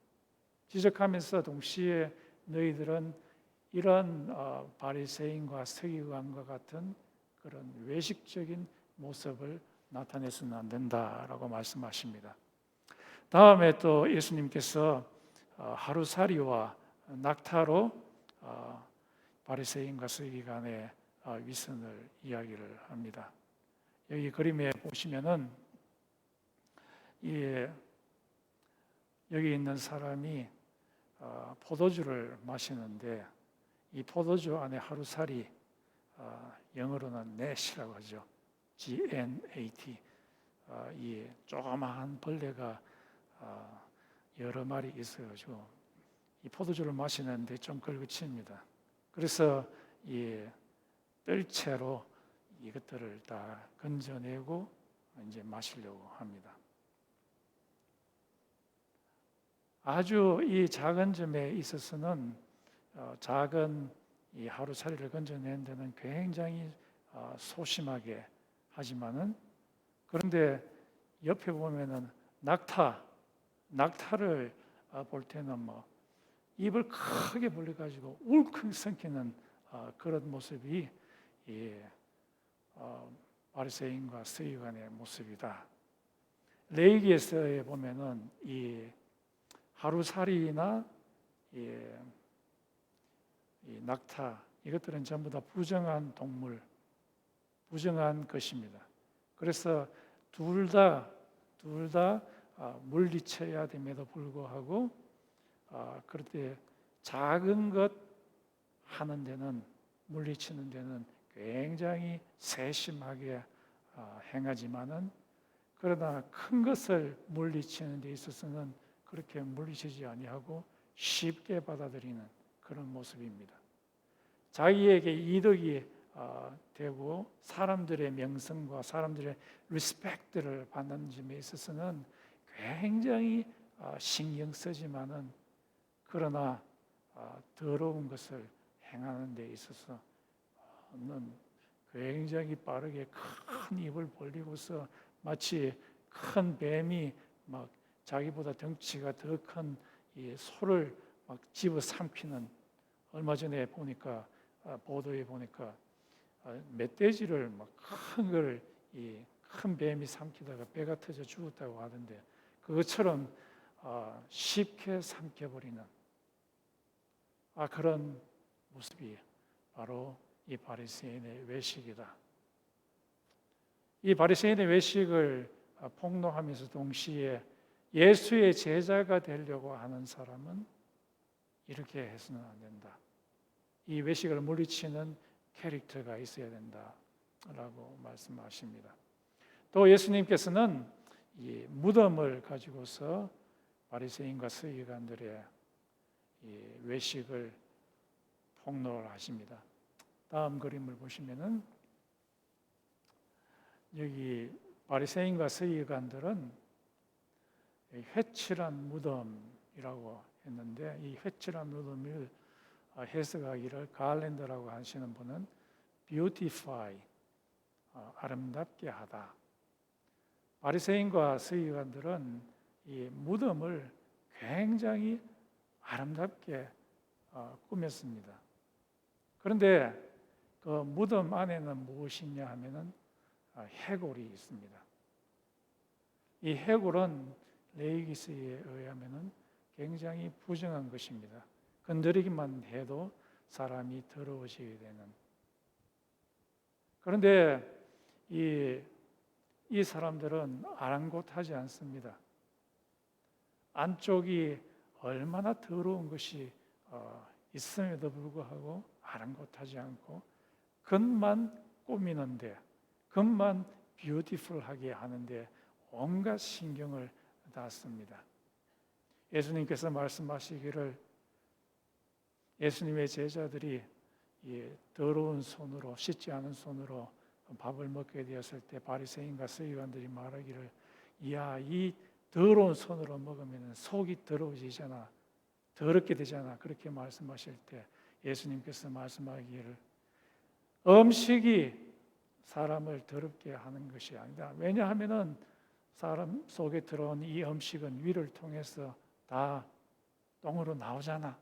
지적하면서 동시에 너희들은 이런 바리새인과 서기관과 같은 그런 외식적인 모습을 나타내서는 안 된다라고 말씀하십니다. 다음에 또 예수님께서 하루살이와 낙타로 바리새인과 서기관의 위선을 이야기를 합니다. 여기 그림에 보시면은 여기 있는 사람이 포도주를 마시는데 이 포도주 안에 하루살이, 영어로는 gnat이라고 하죠. G-N-A-T. 이 조그마한 벌레가 여러 마리 있어가지고 이 포도주를 마시는데 좀 걸그칩니다. 그래서 이 뜰채로 이것들을 다 건져내고 이제 마시려고 합니다. 아주 이 작은 점에 있어서는 작은 이 하루살이를 건져내는 데는 굉장히 소심하게 하지만은 그런데 옆에 보면은 낙타를 볼 때는 뭐 입을 크게 벌려 가지고 울컥 삼키는 그런 모습이 이 바리새인과 서기관의 모습이다. 레위기에서에 보면은 이 하루살이나 이 낙타 이것들은 전부 다 부정한 동물, 부정한 것입니다. 그래서 둘 다 물리쳐야 됨에도 불구하고 그럴 때 작은 것 하는 데는 물리치는 데는 굉장히 세심하게 행하지만은 그러나 큰 것을 물리치는 데 있어서는 그렇게 물리치지 아니하고 쉽게 받아들이는 그런 모습입니다. 자기에게 이득이 되고 사람들의 명성과 사람들의 리스펙트를 받는 점에 있어서는 굉장히 신경 쓰지만은 그러나 더러운 것을 행하는 데 있어서는 굉장히 빠르게 큰 입을 벌리고서 마치 큰 뱀이 막 자기보다 덩치가 더 큰 이 소를 막 집어삼키는, 얼마 전에 보니까 보도에 보니까 멧돼지를 막 큰 걸 이 큰 뱀이 삼키다가 배가 터져 죽었다고 하던데, 그것처럼 쉽게 삼켜버리는 그런 모습이 바로 이 바리새인의 외식이다. 이 바리새인의 외식을 폭로하면서 동시에 예수의 제자가 되려고 하는 사람은 이렇게 해서는 안 된다. 이 외식을 물리치는 캐릭터가 있어야 된다라고 말씀하십니다. 또 예수님께서는 이 무덤을 가지고서 바리새인과 서기관들의 이 외식을 폭로를 하십니다. 다음 그림을 보시면은 여기 바리새인과 서기관들은 회칠한 무덤이라고 했는데, 이 회칠한 무덤을 해석하기를 갈랜더라고 하시는 분은 beautify, 아름답게 하다. 바리새인과 서기관들은 이 무덤을 굉장히 아름답게 꾸몄습니다. 그런데 그 무덤 안에는 무엇이 있냐 하면은 해골이 있습니다. 이 해골은 레위기서에 의하면은 굉장히 부정한 것입니다. 건드리기만 해도 사람이 더러워지게 되는. 그런데 이 사람들은 아랑곳하지 않습니다. 안쪽이 얼마나 더러운 것이 있음에도 불구하고 아랑곳하지 않고 겉만 꾸미는데, 겉만 뷰티풀하게 하는데 온갖 신경을 다 씁니다. 예수님께서 말씀하시기를 예수님의 제자들이 이 더러운 손으로, 씻지 않은 손으로 밥을 먹게 되었을 때 바리새인과 서기관들이 말하기를, 야, 이 더러운 손으로 먹으면 속이 더러워지잖아, 더럽게 되잖아. 그렇게 말씀하실 때 예수님께서 말씀하기를 음식이 사람을 더럽게 하는 것이 아니다. 왜냐하면은 사람 속에 들어온 이 음식은 위를 통해서 다 똥으로 나오잖아.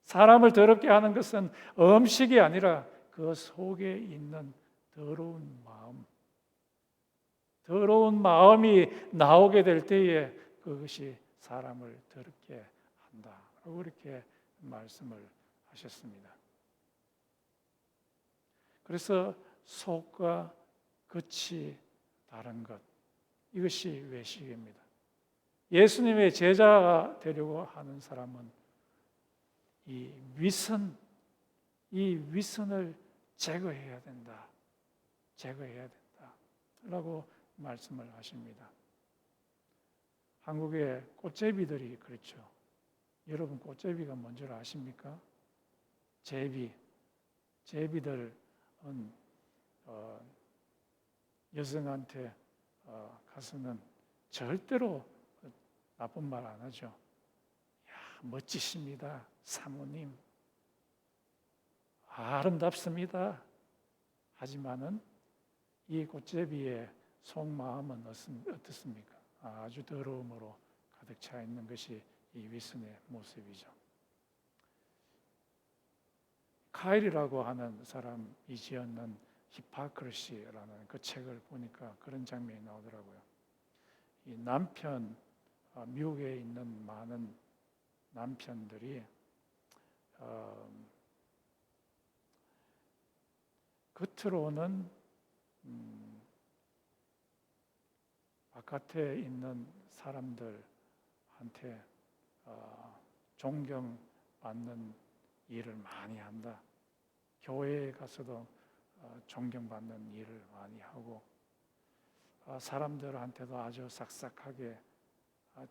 사람을 더럽게 하는 것은 음식이 아니라 그 속에 있는 더러운 마음, 더러운 마음이 나오게 될 때에 그것이 사람을 더럽게 한다. 그렇게 말씀을 하셨습니다. 그래서 속과 겉이 다른 것, 이것이 외식입니다. 예수님의 제자가 되려고 하는 사람은 이 위선을 제거해야 된다. 제거해야 된다. 라고 말씀을 하십니다. 한국의 꽃제비들이 그렇죠. 여러분 꽃제비가 뭔지 아십니까? 제비들은 여성한테 가서는 절대로 나쁜 말 안 하죠. 야, 멋지십니다, 사모님. 아름답습니다. 하지만은 이 꽃제비의 속마음은 어떻습니까? 아주 더러움으로 가득 차 있는 것이 이 위선의 모습이죠. 카일이라고 하는 사람이 지었는 히포크리시라는 그 책을 보니까 그런 장면이 나오더라고요. 이 미국에 있는 많은 남편들이 겉으로는 바깥에 있는 사람들한테 존경받는 일을 많이 한다. 교회에 가서도 존경받는 일을 많이 하고 사람들한테도 아주 싹싹하게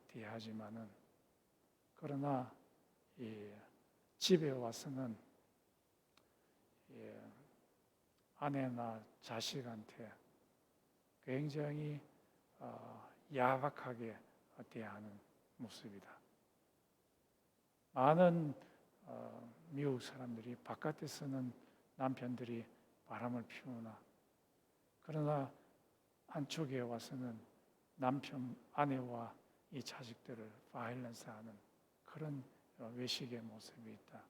대하지만은, 그러나 이 집에 와서는 아내나 자식한테 굉장히 야박하게 대하는 모습이다. 많은 미국 사람들이 바깥에서는 남편들이 바람을 피우나, 그러나 안쪽에 와서는 남편, 아내와 이 자식들을 바이런스하는 그런 외식의 모습이 있다.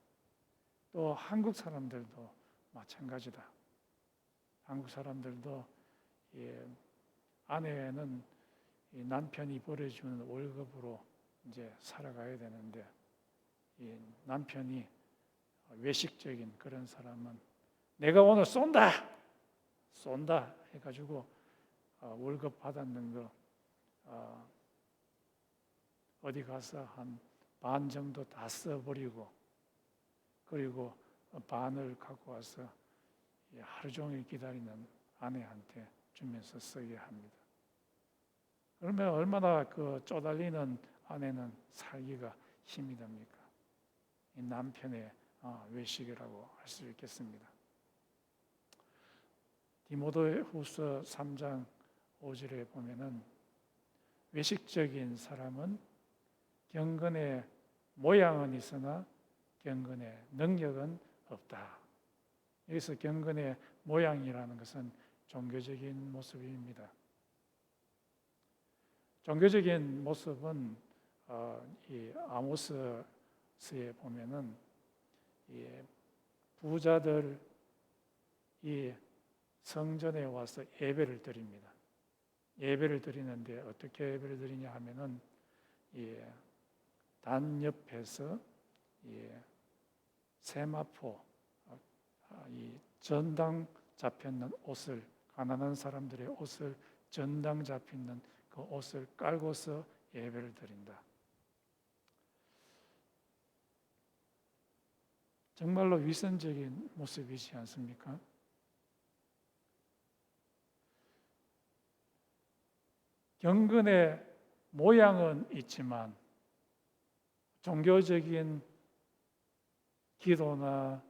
또 한국 사람들도 마찬가지다. 한국 사람들도 아내는 이 남편이 벌어주는 월급으로 이제 살아가야 되는데, 이 남편이 외식적인 그런 사람은 내가 오늘 쏜다 해가지고 월급 받았는 거 어디 가서 한 반 정도 다 써버리고, 그리고 반을 갖고 와서 하루 종일 기다리는 아내한테 주면서 쓰게 합니다. 그러면 얼마나 그 쪼달리는 아내는 살기가 힘이 듭니까? 이 남편의 외식이라고 할 수 있겠습니다. 디모데후서 3장 5절에 보면은 외식적인 사람은 경건의 모양은 있으나 경건의 능력은 없다. 여기서 경건의 모양이라는 것은 종교적인 모습입니다. 종교적인 모습은 이 아모스에 보면은 이 부자들 이 성전에 와서 예배를 드립니다. 예배를 드리는데 어떻게 예배를 드리냐 하면은 단 옆에서 세마포, 이 전당 잡혀있는 옷을, 가난한 사람들의 옷을, 전당 잡혀있는 그 옷을 깔고서 예배를 드린다. 정말로 위선적인 모습이지 않습니까? 경건의 모양은 있지만 종교적인 기도나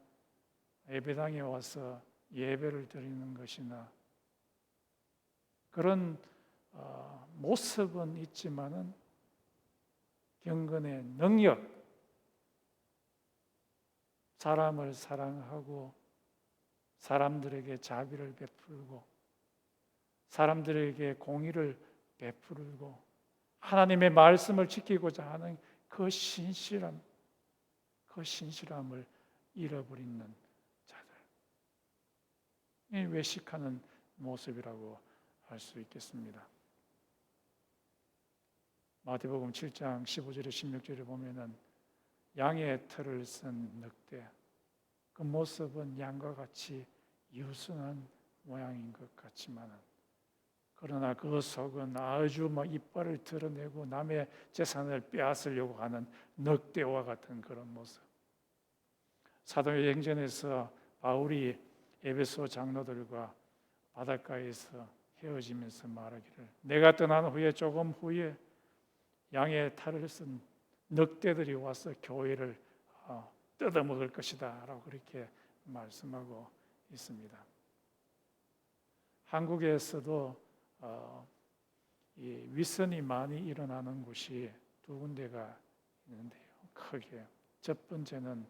예배당에 와서 예배를 드리는 것이나 그런 모습은 있지만은 경건의 능력, 사람을 사랑하고 사람들에게 자비를 베풀고 사람들에게 공의를 베풀고 하나님의 말씀을 지키고자 하는 그 신실함을 잃어버리는 자들, 이 외식하는 모습이라고 할 수 있겠습니다. 마태복음 7장 15절에 16절에 보면은 양의 털을 쓴 늑대, 그 모습은 양과 같이 유순한 모양인 것 같지만은, 그러나 그 속은 아주 이빨을 드러내고 남의 재산을 빼앗으려고 하는 늑대와 같은 그런 모습. 사도행전에서 바울이 에베소 장로들과 바닷가에서 헤어지면서 말하기를, 내가 떠난 후에 조금 후에 양의 탈을 쓴 늑대들이 와서 교회를 뜯어먹을 것이다 라고 그렇게 말씀하고 있습니다. 한국에서도 이 위선이 많이 일어나는 곳이 두 군데가 있는데요. 크게 첫 번째는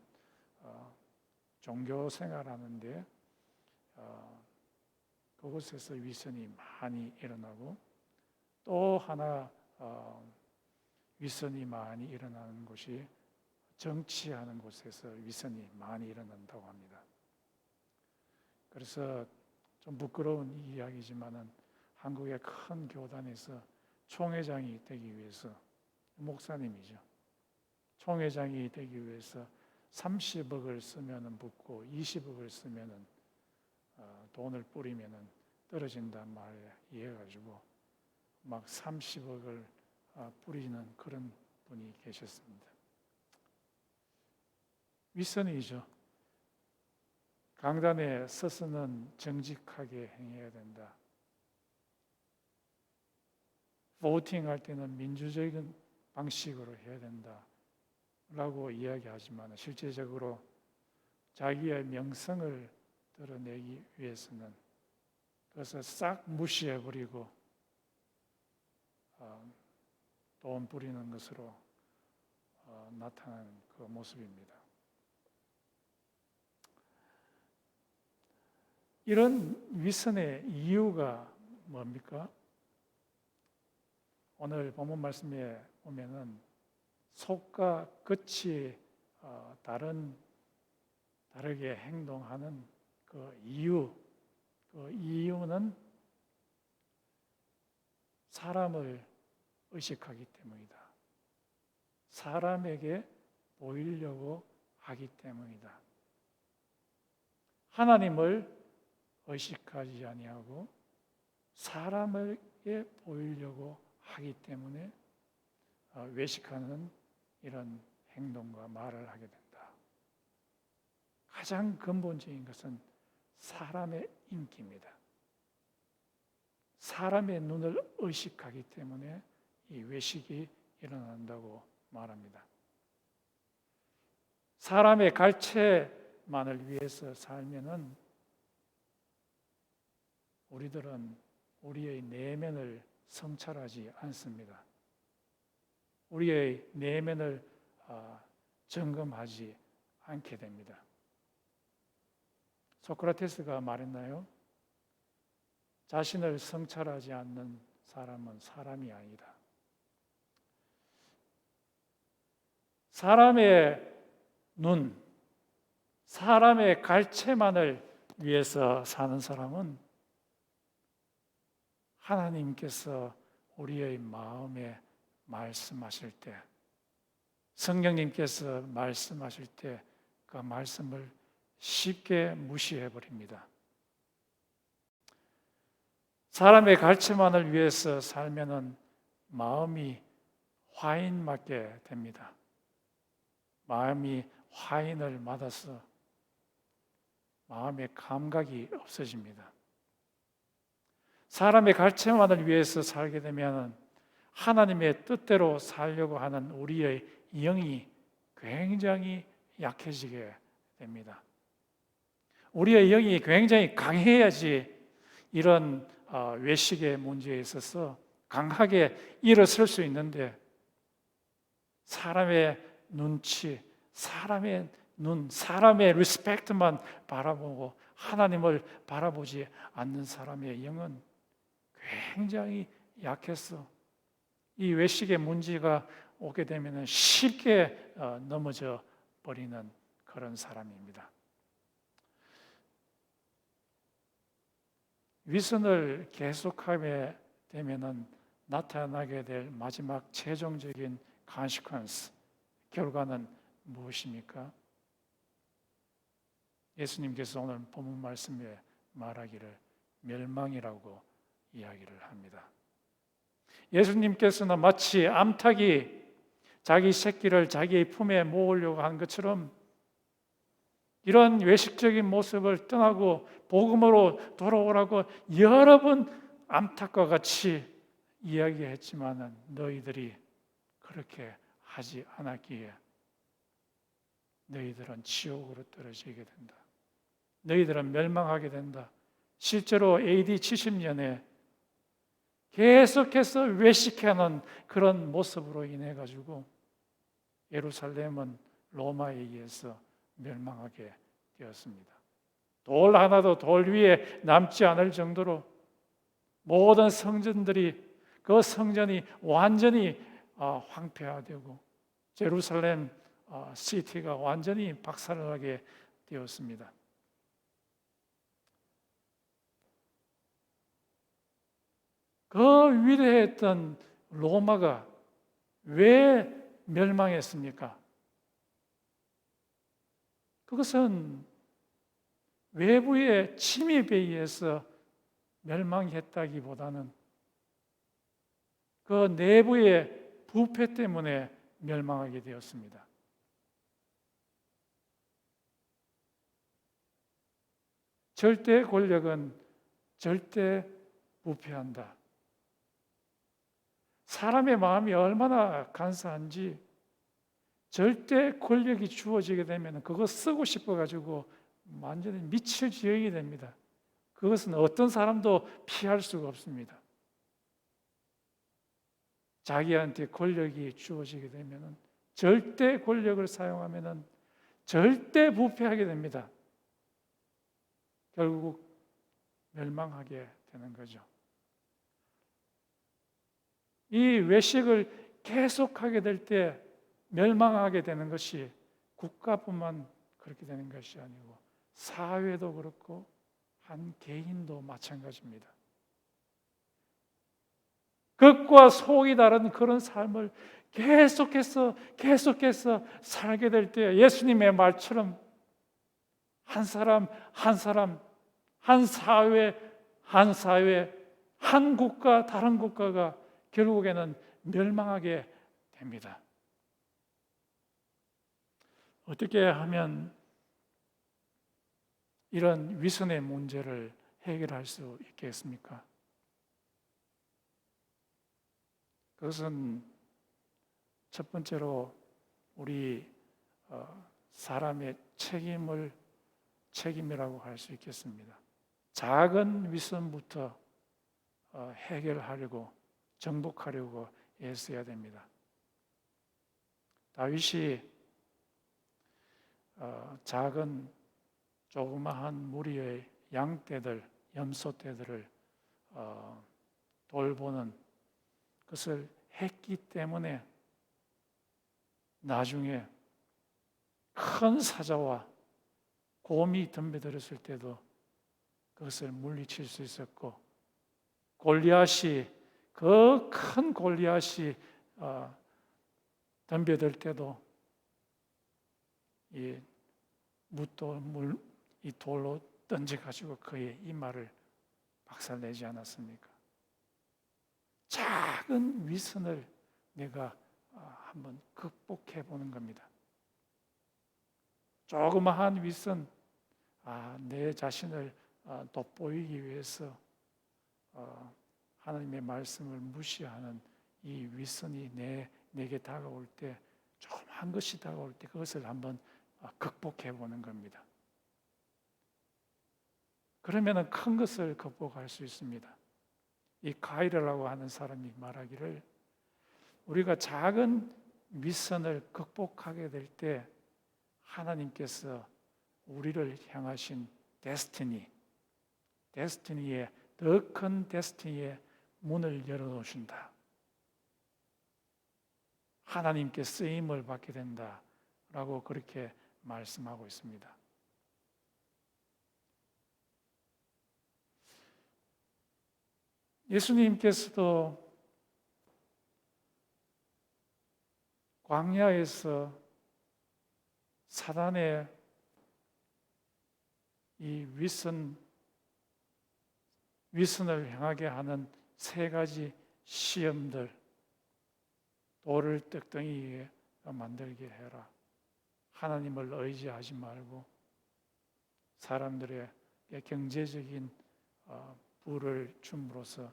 종교 생활하는데 그곳에서 위선이 많이 일어나고, 또 하나 위선이 많이 일어나는 곳이 정치하는 곳에서 위선이 많이 일어난다고 합니다. 그래서 좀 부끄러운 이야기지만은 한국의 큰 교단에서 총회장이 되기 위해서, 목사님이죠, 총회장이 되기 위해서 30억을 쓰면은 붙고 20억을 쓰면은 돈을 뿌리면은 떨어진단 말에 이해가지고 막 30억을 뿌리는 그런 분이 계셨습니다. 윗선이죠. 강단에 서서는 정직하게 행해야 된다. 보팅할 때는 민주적인 방식으로 해야 된다라고 이야기하지만 실제적으로 자기의 명성을 드러내기 위해서는 그것을 싹 무시해버리고 돈 부리는 것으로 나타나는 그 모습입니다. 이런 위선의 이유가 뭡니까? 오늘 본문 말씀에 보면은 속과 끝이 다르게 행동하는 그 이유는 사람을 의식하기 때문이다. 사람에게 보이려고 하기 때문이다. 하나님을 의식하지 아니하고 사람에게 보이려고 하기 때문에 외식하는 이런 행동과 말을 하게 된다. 가장 근본적인 것은 사람의 인기입니다. 사람의 눈을 의식하기 때문에 이 외식이 일어난다고 말합니다. 사람의 갈채만을 위해서 살면은 우리들은 우리의 내면을 성찰하지 않습니다. 우리의 내면을 점검하지 않게 됩니다. 소크라테스가 말했나요? 자신을 성찰하지 않는 사람은 사람이 아니다. 사람의 눈, 사람의 갈채만을 위해서 사는 사람은 하나님께서 우리의 마음에 말씀하실 때, 성령님께서 말씀하실 때 그 말씀을 쉽게 무시해 버립니다. 사람의 갈채만을 위해서 살면은 마음이 화인 맞게 됩니다. 마음이 화인을 맞아서 마음의 감각이 없어집니다. 사람의 갈채만을 위해서 살게 되면 하나님의 뜻대로 살려고 하는 우리의 영이 굉장히 약해지게 됩니다. 우리의 영이 굉장히 강해야지 이런 외식의 문제에 있어서 강하게 일어설 수 있는데 사람의 눈치, 사람의 눈, 사람의 리스펙트만 바라보고 하나님을 바라보지 않는 사람의 영은 굉장히 약해서 이 외식의 문제가 오게 되면 쉽게 넘어져 버리는 그런 사람입니다. 위선을 계속하게 되면 나타나게 될 마지막 최종적인 consequence, 결과는 무엇입니까? 예수님께서 오늘 본문 말씀에 말하기를 멸망이라고 이야기를 합니다. 예수님께서는 마치 암탉이 자기 새끼를 자기의 품에 모으려고 한 것처럼 이런 외식적인 모습을 떠나고 복음으로 돌아오라고 여러 번 암탉과 같이 이야기했지만 너희들이 그렇게 하지 않았기에 너희들은 지옥으로 떨어지게 된다. 너희들은 멸망하게 된다. 실제로 AD 70년에 계속해서 외식하는 그런 모습으로 인해 가지고 예루살렘은 로마에 의해서 멸망하게 되었습니다. 돌 하나도 돌 위에 남지 않을 정도로 모든 성전들이 그 성전이 완전히 황폐화되고 예루살렘 시티가 완전히 박살나게 되었습니다. 그 위대했던 로마가 왜 멸망했습니까? 그것은 외부의 침입에 의해서 멸망했다기보다는 그 내부의 부패 때문에 멸망하게 되었습니다. 절대 권력은 절대 부패한다. 사람의 마음이 얼마나 간사한지 절대 권력이 주어지게 되면 그거 쓰고 싶어가지고 완전히 미칠 지경이 됩니다. 그것은 어떤 사람도 피할 수가 없습니다. 자기한테 권력이 주어지게 되면 절대 권력을 사용하면 절대 부패하게 됩니다. 결국 멸망하게 되는 거죠. 이 외식을 계속하게 될 때 멸망하게 되는 것이 국가뿐만 그렇게 되는 것이 아니고 사회도 그렇고 한 개인도 마찬가지입니다. 극과 속이 다른 그런 삶을 계속해서 살게 될 때 예수님의 말처럼 한 사람, 한 사회, 한 국가, 다른 국가가 결국에는 멸망하게 됩니다. 어떻게 하면 이런 위선의 문제를 해결할 수 있겠습니까? 그것은 첫 번째로 우리 사람의 책임이라고 할 수 있겠습니다. 작은 위선부터 해결하려고 정복하려고 애써야 됩니다. 다윗이 작은 조그마한 무리의 양떼들, 염소떼들을 돌보는 것을 했기 때문에 나중에 큰 사자와 곰이 덤벼들었을 때도 그것을 물리칠 수 있었고, 골리앗이 그 큰 골리앗이 덤벼들 때도 이 돌로 던져가지고 그의 이마를 박살내지 않았습니까? 작은 위선을 내가 한번 극복해 보는 겁니다. 조그마한 위선, 내 자신을 돋보이기 위해서 하나님의 말씀을 무시하는 이 위선이 내게 다가올 때, 조그마한 것이 다가올 때 그것을 한번 극복해 보는 겁니다. 그러면 큰 것을 극복할 수 있습니다. 이 가이라라고 하는 사람이 말하기를, 우리가 작은 위선을 극복하게 될 때 하나님께서 우리를 향하신 데스티니의 더 큰 데스티니의 문을 열어놓으신다. 하나님께 쓰임을 받게 된다라고 그렇게 말씀하고 있습니다. 예수님께서도 광야에서 사단의 이 위선을 향하게 하는 세 가지 시험들, 돌을 떡덩이 위에 만들게 해라, 하나님을 의지하지 말고 사람들의 경제적인 부를 줌으로써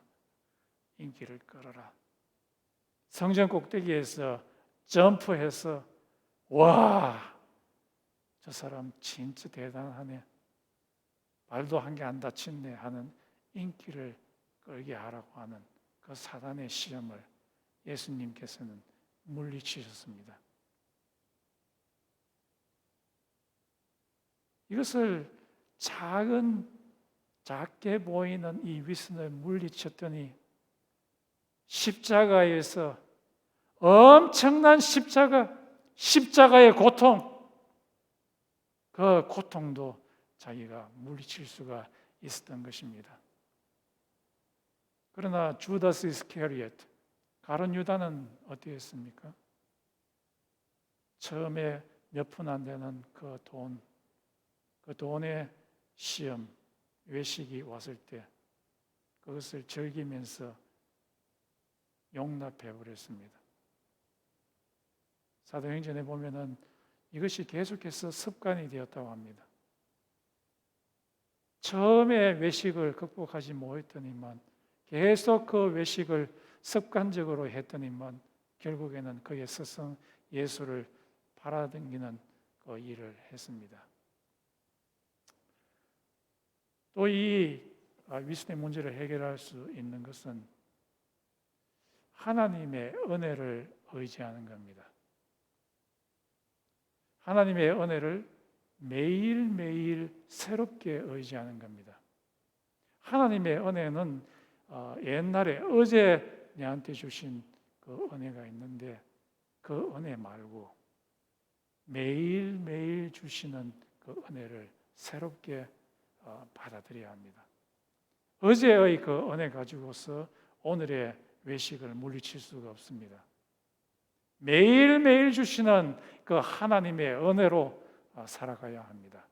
인기를 끌어라, 성전 꼭대기에서 점프해서 와, 저 사람 진짜 대단하네, 말도 한 개 안 다쳤네 하는 인기를 끌게 하라고 하는 그 사단의 시험을 예수님께서는 물리치셨습니다. 이것을 작게 보이는 이 위선을 물리쳤더니 십자가에서 엄청난 십자가의 고통, 그 고통도 자기가 물리칠 수가 있었던 것입니다. 그러나 주다스 이스케리오트, 가룟 유다는 어떻게 했습니까? 처음에 몇 푼 안 되는 그 돈의 시험, 외식이 왔을 때 그것을 즐기면서 용납해 버렸습니다. 사도행전에 보면은 이것이 계속해서 습관이 되었다고 합니다. 처음에 외식을 극복하지 못했더니만 계속 그 외식을 습관적으로 했더니만 결국에는 그의 스승 예수를 팔아당기는 그 일을 했습니다. 또 이 위선의 문제를 해결할 수 있는 것은 하나님의 은혜를 의지하는 겁니다. 하나님의 은혜를 매일매일 새롭게 의지하는 겁니다. 하나님의 은혜는 옛날에 어제 내한테 주신 그 은혜가 있는데 그 은혜 말고 매일매일 주시는 그 은혜를 새롭게 받아들여야 합니다. 어제의 그 은혜 가지고서 오늘의 외식을 물리칠 수가 없습니다. 매일매일 주시는 그 하나님의 은혜로 살아가야 합니다.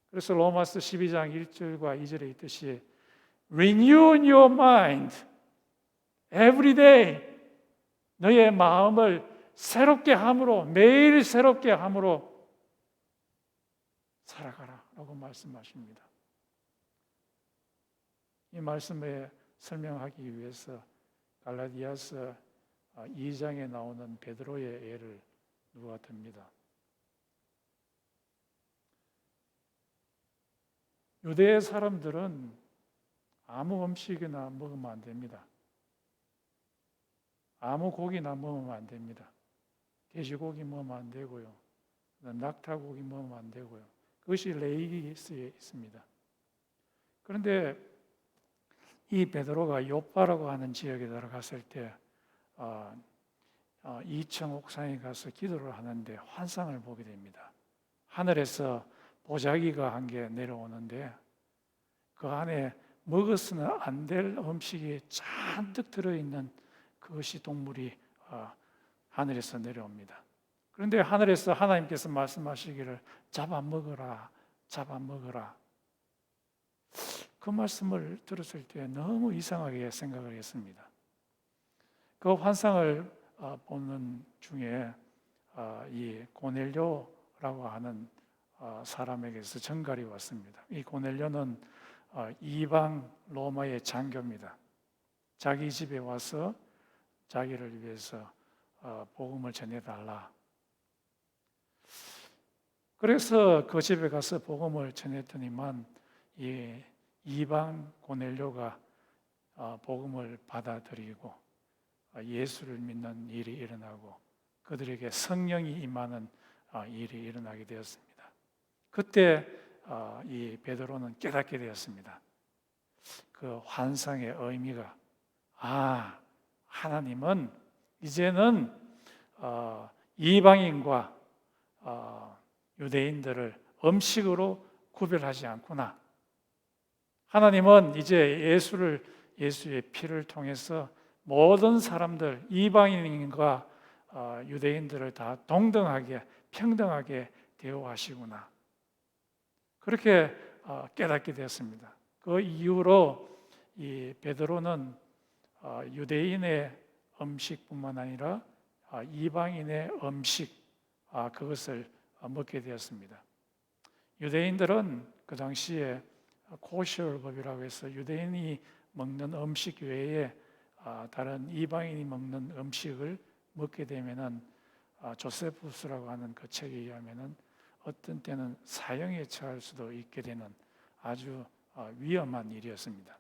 그래서 로마서 12장 1절과 2절에 있듯이 Renew your mind every day. 너의 마음을 새롭게 함으로, 매일 새롭게 함으로 살아가라 라고 말씀하십니다. 이 말씀에 설명하기 위해서 갈라디아서 2장에 나오는 베드로의 예를 누가 듭니다. 유대 사람들은 아무 음식이나 먹으면 안 됩니다. 아무 고기나 먹으면 안 됩니다. 돼지고기 먹으면 안 되고요. 낙타고기 먹으면 안 되고요. 그것이 레위기에 있습니다. 그런데 이 베드로가 요빠라고 하는 지역에 들어갔을 때 2층 옥상에 가서 기도를 하는데 환상을 보게 됩니다. 하늘에서 보자기가 한 개 내려오는데 그 안에 먹어서는 안 될 음식이 잔뜩 들어있는 그것이 동물이 하늘에서 내려옵니다. 그런데 하늘에서 하나님께서 말씀하시기를 잡아먹어라, 잡아먹어라. 그 말씀을 들었을 때 너무 이상하게 생각을 했습니다. 그 환상을 보는 중에 이 고넬료라고 하는 사람에게서 전갈이 왔습니다. 이 고넬료는 이방 로마의 장교입니다. 자기 집에 와서 자기를 위해서 복음을 전해달라. 그래서 그 집에 가서 복음을 전했더니만 이 이방 고넬료가 복음을 받아들이고 예수를 믿는 일이 일어나고 그들에게 성령이 임하는 일이 일어나게 되었습니다. 그때 이 베드로는 깨닫게 되었습니다. 그 환상의 의미가 하나님은 이제는 이방인과 유대인들을 음식으로 구별하지 않구나. 하나님은 이제 예수의 피를 통해서 모든 사람들, 이방인과 유대인들을 다 동등하게, 평등하게 대우하시구나. 그렇게 깨닫게 되었습니다. 그 이후로 이 베드로는 유대인의 음식뿐만 아니라 이방인의 음식, 그것을 먹게 되었습니다. 유대인들은 그 당시에 코셔법이라고 해서 유대인이 먹는 음식 외에 다른 이방인이 먹는 음식을 먹게 되면은 조세푸스라고 하는 그 책에 의하면은 어떤 때는 사형에 처할 수도 있게 되는 아주 위험한 일이었습니다.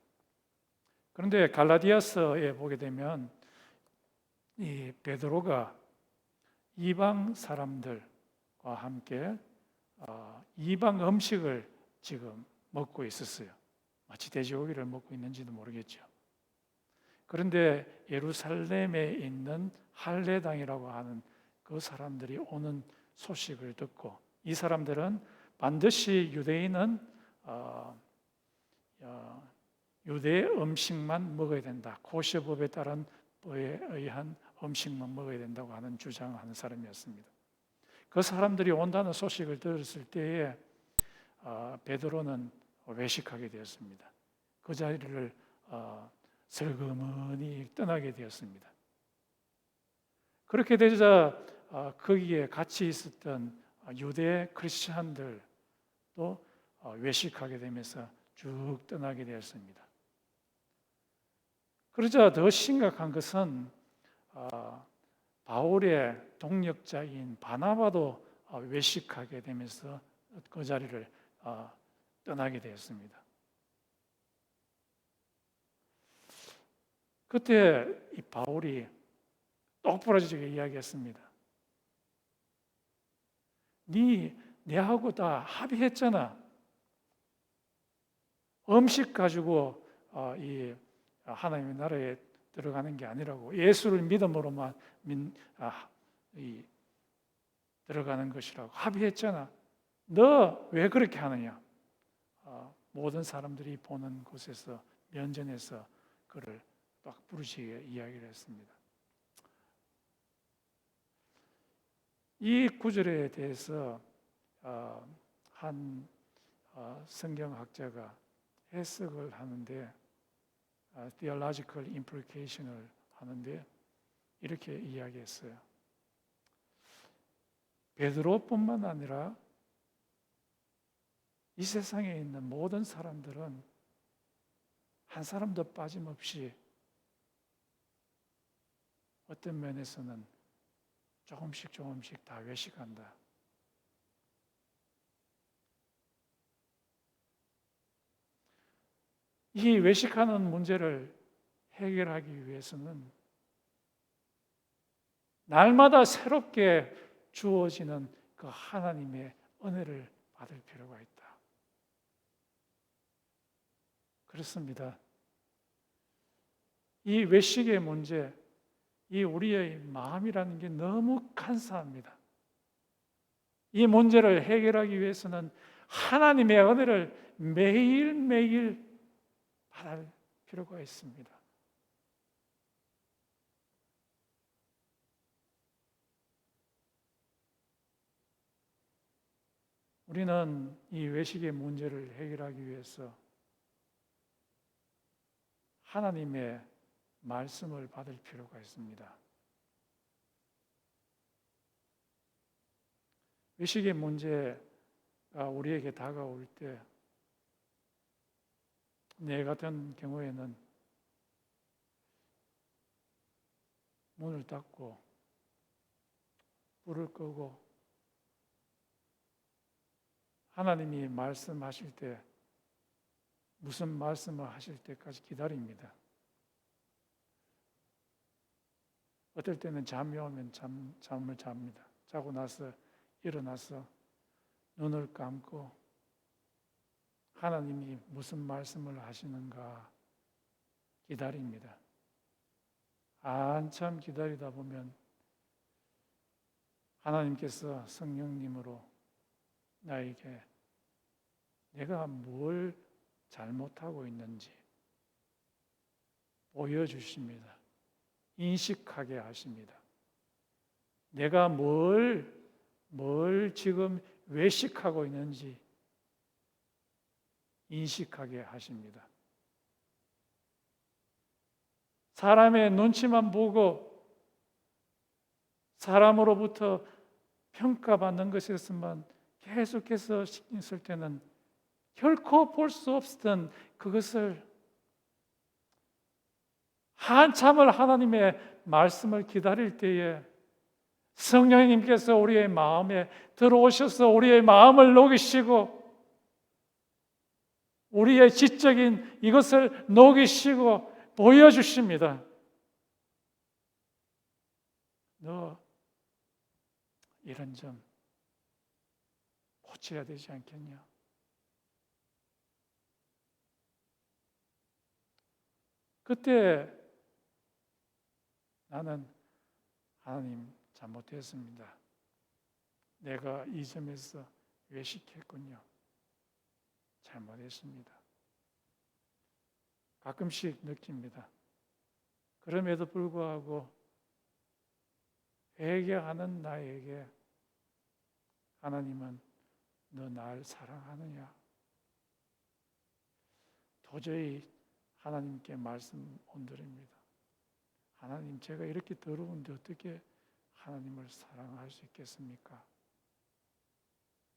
그런데 갈라디아서에 보게 되면 이 베드로가 이방 사람들과 함께 이방 음식을 지금 먹고 있었어요. 마치 돼지고기를 먹고 있는지도 모르겠죠. 그런데 예루살렘에 있는 할례당이라고 하는 그 사람들이 오는 소식을 듣고 이 사람들은 반드시 유대인은 유대 음식만 먹어야 된다. 고셔법에 따른 법에 의한 음식만 먹어야 된다고 하는 주장하는 사람이었습니다. 그 사람들이 온다는 소식을 들었을 때에 베드로는 외식하게 되었습니다. 그 자리를 슬그머니 떠나게 되었습니다. 그렇게 되자 거기에 같이 있었던 유대 크리스천들도 외식하게 되면서 쭉 떠나게 되었습니다. 그러자 더 심각한 것은 바울의 동역자인 바나바도 외식하게 되면서 그 자리를 떠나게 되었습니다. 그때 이 바울이 똑부러지게 이야기했습니다. 내하고 다 합의했잖아. 음식 가지고 이 하나님의 나라에 들어가는 게 아니라고, 예수를 믿음으로만 들어가는 것이라고 합의했잖아. 너 왜 그렇게 하느냐? 모든 사람들이 보는 곳에서 면전에서 그를 막 부르시게 이야기를 했습니다. 이 구절에 대해서 한 성경학자가 해석을 하는데, theological implication을 하는데 이렇게 이야기했어요. 베드로뿐만 아니라 이 세상에 있는 모든 사람들은 한 사람도 빠짐없이 어떤 면에서는 조금씩 다 외식한다. 이 외식하는 문제를 해결하기 위해서는 날마다 새롭게 주어지는 그 하나님의 은혜를 받을 필요가 있다. 그렇습니다. 이 외식의 문제, 이 우리의 마음이라는 게 너무 간사합니다. 이 문제를 해결하기 위해서는 하나님의 은혜를 매일매일 받을 필요가 있습니다. 우리는 이 외식의 문제를 해결하기 위해서 하나님의 말씀을 받을 필요가 있습니다. 외식의 문제가 우리에게 다가올 때, 내 같은 경우에는 문을 닫고 불을 끄고 하나님이 말씀하실 때, 무슨 말씀을 하실 때까지 기다립니다. 어떨 때는 잠이 오면 잠을 잡니다. 자고 나서 일어나서 눈을 감고 하나님이 무슨 말씀을 하시는가 기다립니다. 한참 기다리다 보면 하나님께서 성령님으로 나에게 내가 뭘 잘못하고 있는지 보여주십니다. 인식하게 하십니다. 내가 뭘 지금 외식하고 있는지 인식하게 하십니다. 사람의 눈치만 보고 사람으로부터 평가받는 것에서만 계속해서 신경 쓸 때는 결코 볼 수 없었던 그것을, 한참을 하나님의 말씀을 기다릴 때에 성령님께서 우리의 마음에 들어오셔서 우리의 마음을 녹이시고 우리의 지적인 이것을 녹이시고 보여주십니다. 너 이런 점 고쳐야 되지 않겠냐? 그때 나는 하나님 잘못했습니다. 내가 이 점에서 외식했군요. 잘못했습니다. 가끔씩 느낍니다. 그럼에도 불구하고 회개하는 나에게 하나님은 너 날 사랑하느냐? 도저히 하나님께 말씀 못 드립니다. 하나님, 제가 이렇게 더러운데 어떻게 하나님을 사랑할 수 있겠습니까?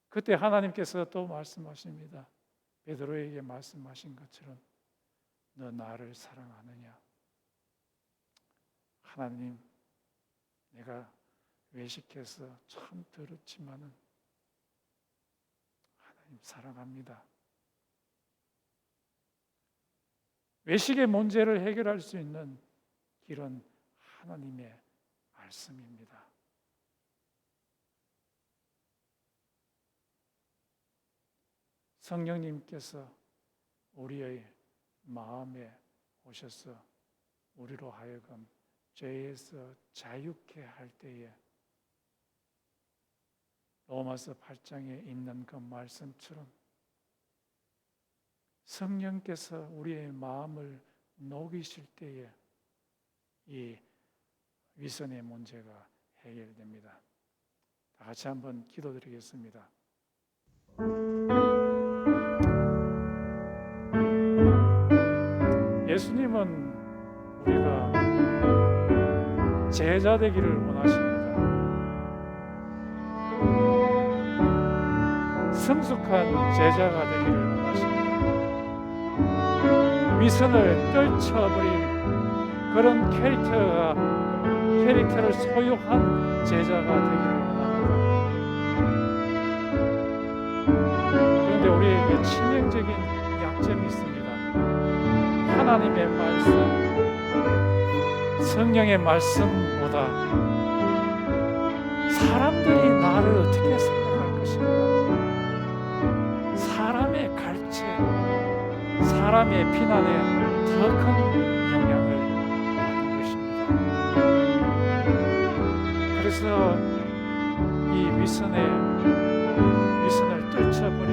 그때 하나님께서 또 말씀하십니다. 베드로에게 말씀하신 것처럼 너 나를 사랑하느냐? 하나님, 내가 외식해서 참 더럽지만은 하나님 사랑합니다. 외식의 문제를 해결할 수 있는 길은 하나님의 말씀입니다. 성령님께서 우리의 마음에 오셔서 우리로 하여금 죄에서 자유케 할 때에 로마서 8장에 있는 그 말씀처럼 성령께서 우리의 마음을 녹이실 때에 이 위선의 문제가 해결됩니다. 다 같이 한번 기도드리겠습니다. 예수님은 우리가 제자 되기를 원하십니다. 성숙한 제자가 되기를 원하십니다. 위선을 떨쳐버린 그런 캐릭터를 소유한 제자가 되기를 원합니다. 그런데 우리에게 치명적인 약점이 있습니다. 하나님의 말씀, 성령의 말씀보다 사람들이 나를 어떻게 생각할 것인가, 사람의 갈채, 사람의 비난에 더 큰 영향을 받는 것입니다. 그래서 이 위선을 떨쳐버린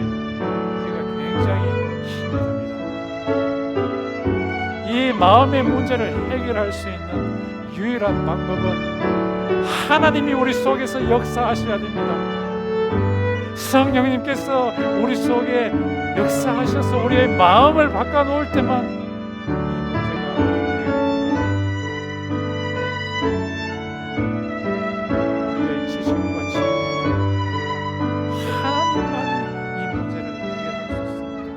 우리가 굉장히 힘이 듭니다. 이 마음의 문제를 해결할 수 있는 유일한 방법은 하나님이 우리 속에서 역사하셔야 됩니다. 성령님께서 우리 속에 역사하셔서 우리의 마음을 바꿔놓을 때만 이 문제가 우리의 지식과 지혜로 하나님만이 이 문제를 해결할 수 있습니다.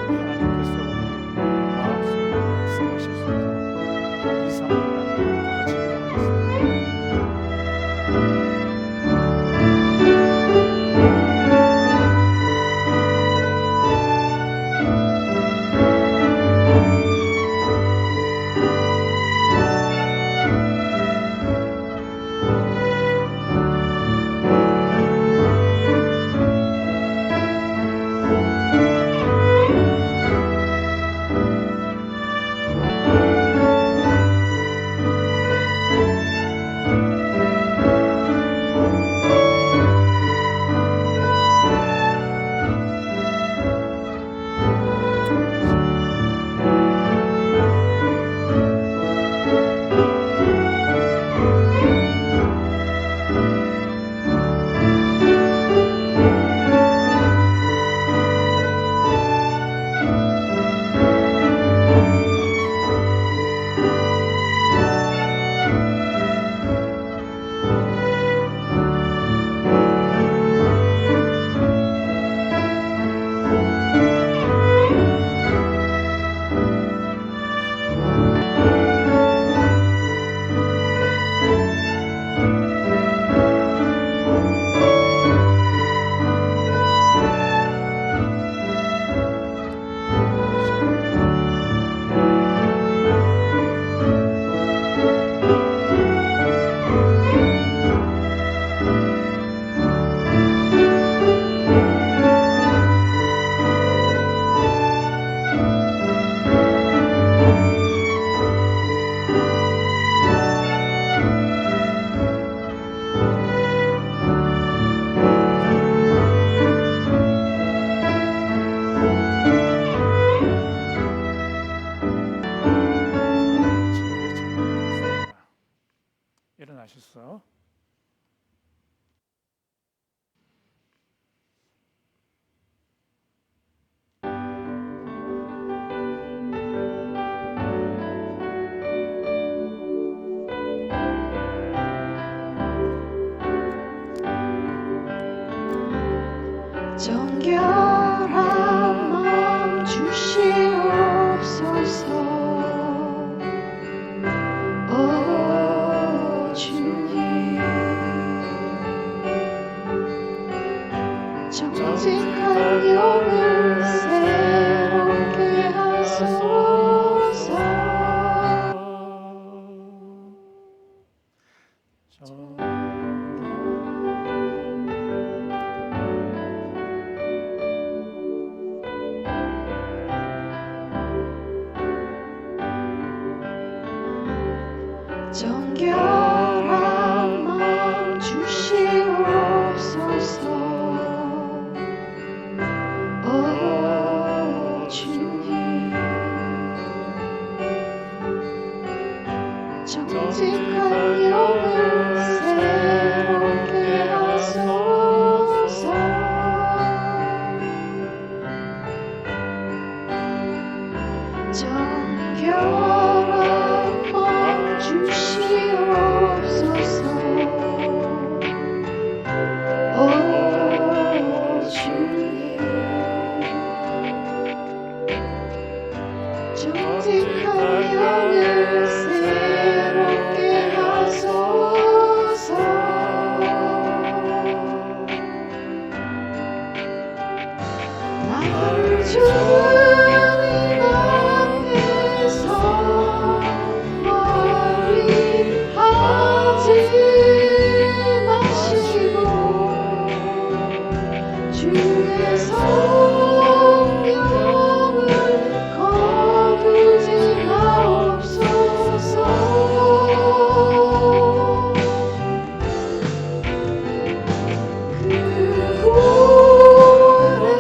하나님께서 우리 마음속에 역사하실 수 있도록 이 상황을 다 같이 기도하겠습니다. 일어나셨어? 정결한 마음 주시옵소서. 정직한 영을 새롭게 하소서. 정결한 마음 주시옵소서. 오 주님, 정직한 영을 새롭게 하소서. 정결한 마음 주시옵소서. 오 주님, 정직한 영을 새롭게 하소서. 나를 주님 앞에서 멀리 하지 마시고 주의 성령을 거두지 마옵소서. 그 구원의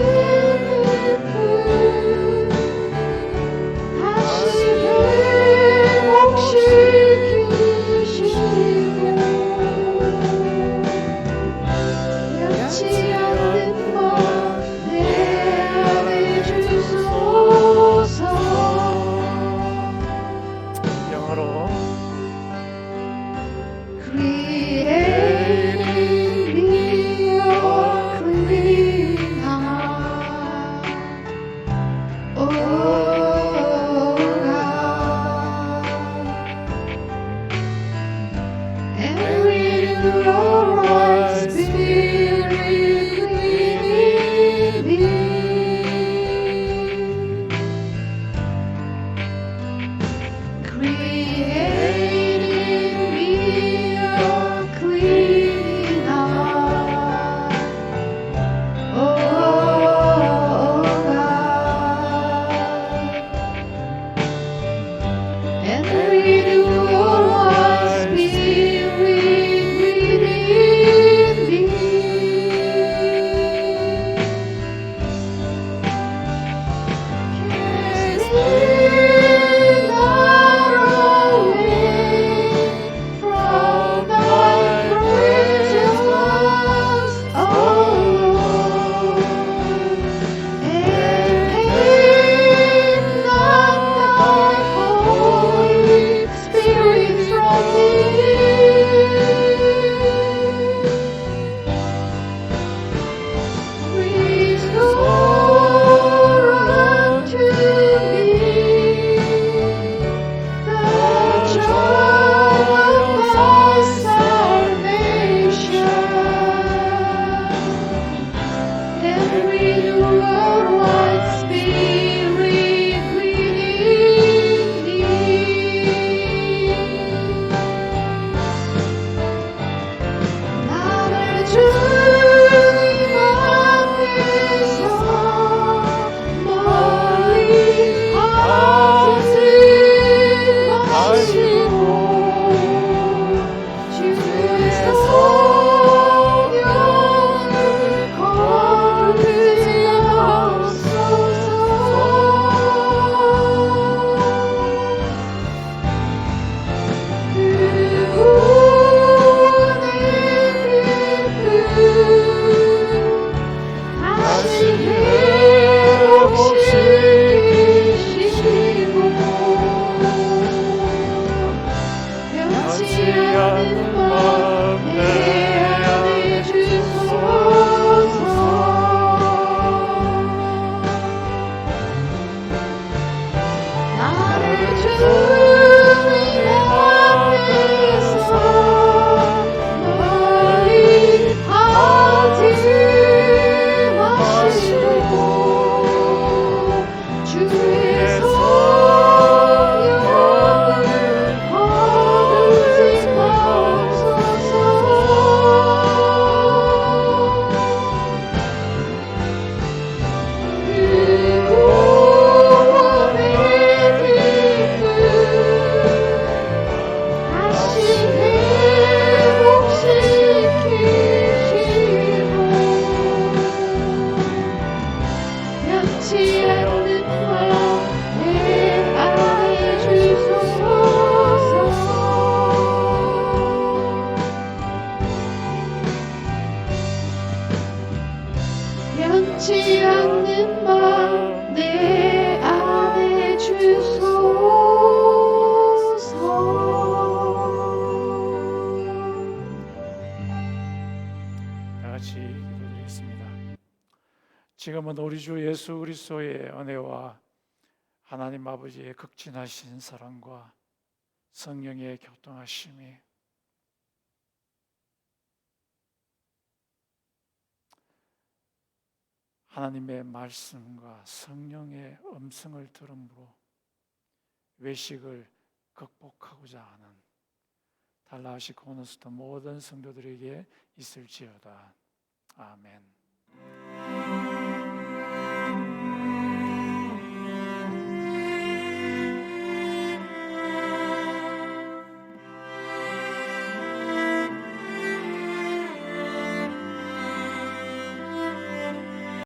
변치 않는 맘 내 안에 주소서. 다 같이 기도드리겠습니다. 지금은 우리 주 예수 그리스도의 은혜와 하나님 아버지의 극진하신 사랑과 성령의 교통하심이 하나님의 말씀과 성령의 음성을 들음으로 외식을 극복하고자 하는 달라하시 코너스터 모든 성도들에게 있을지어다. 아멘.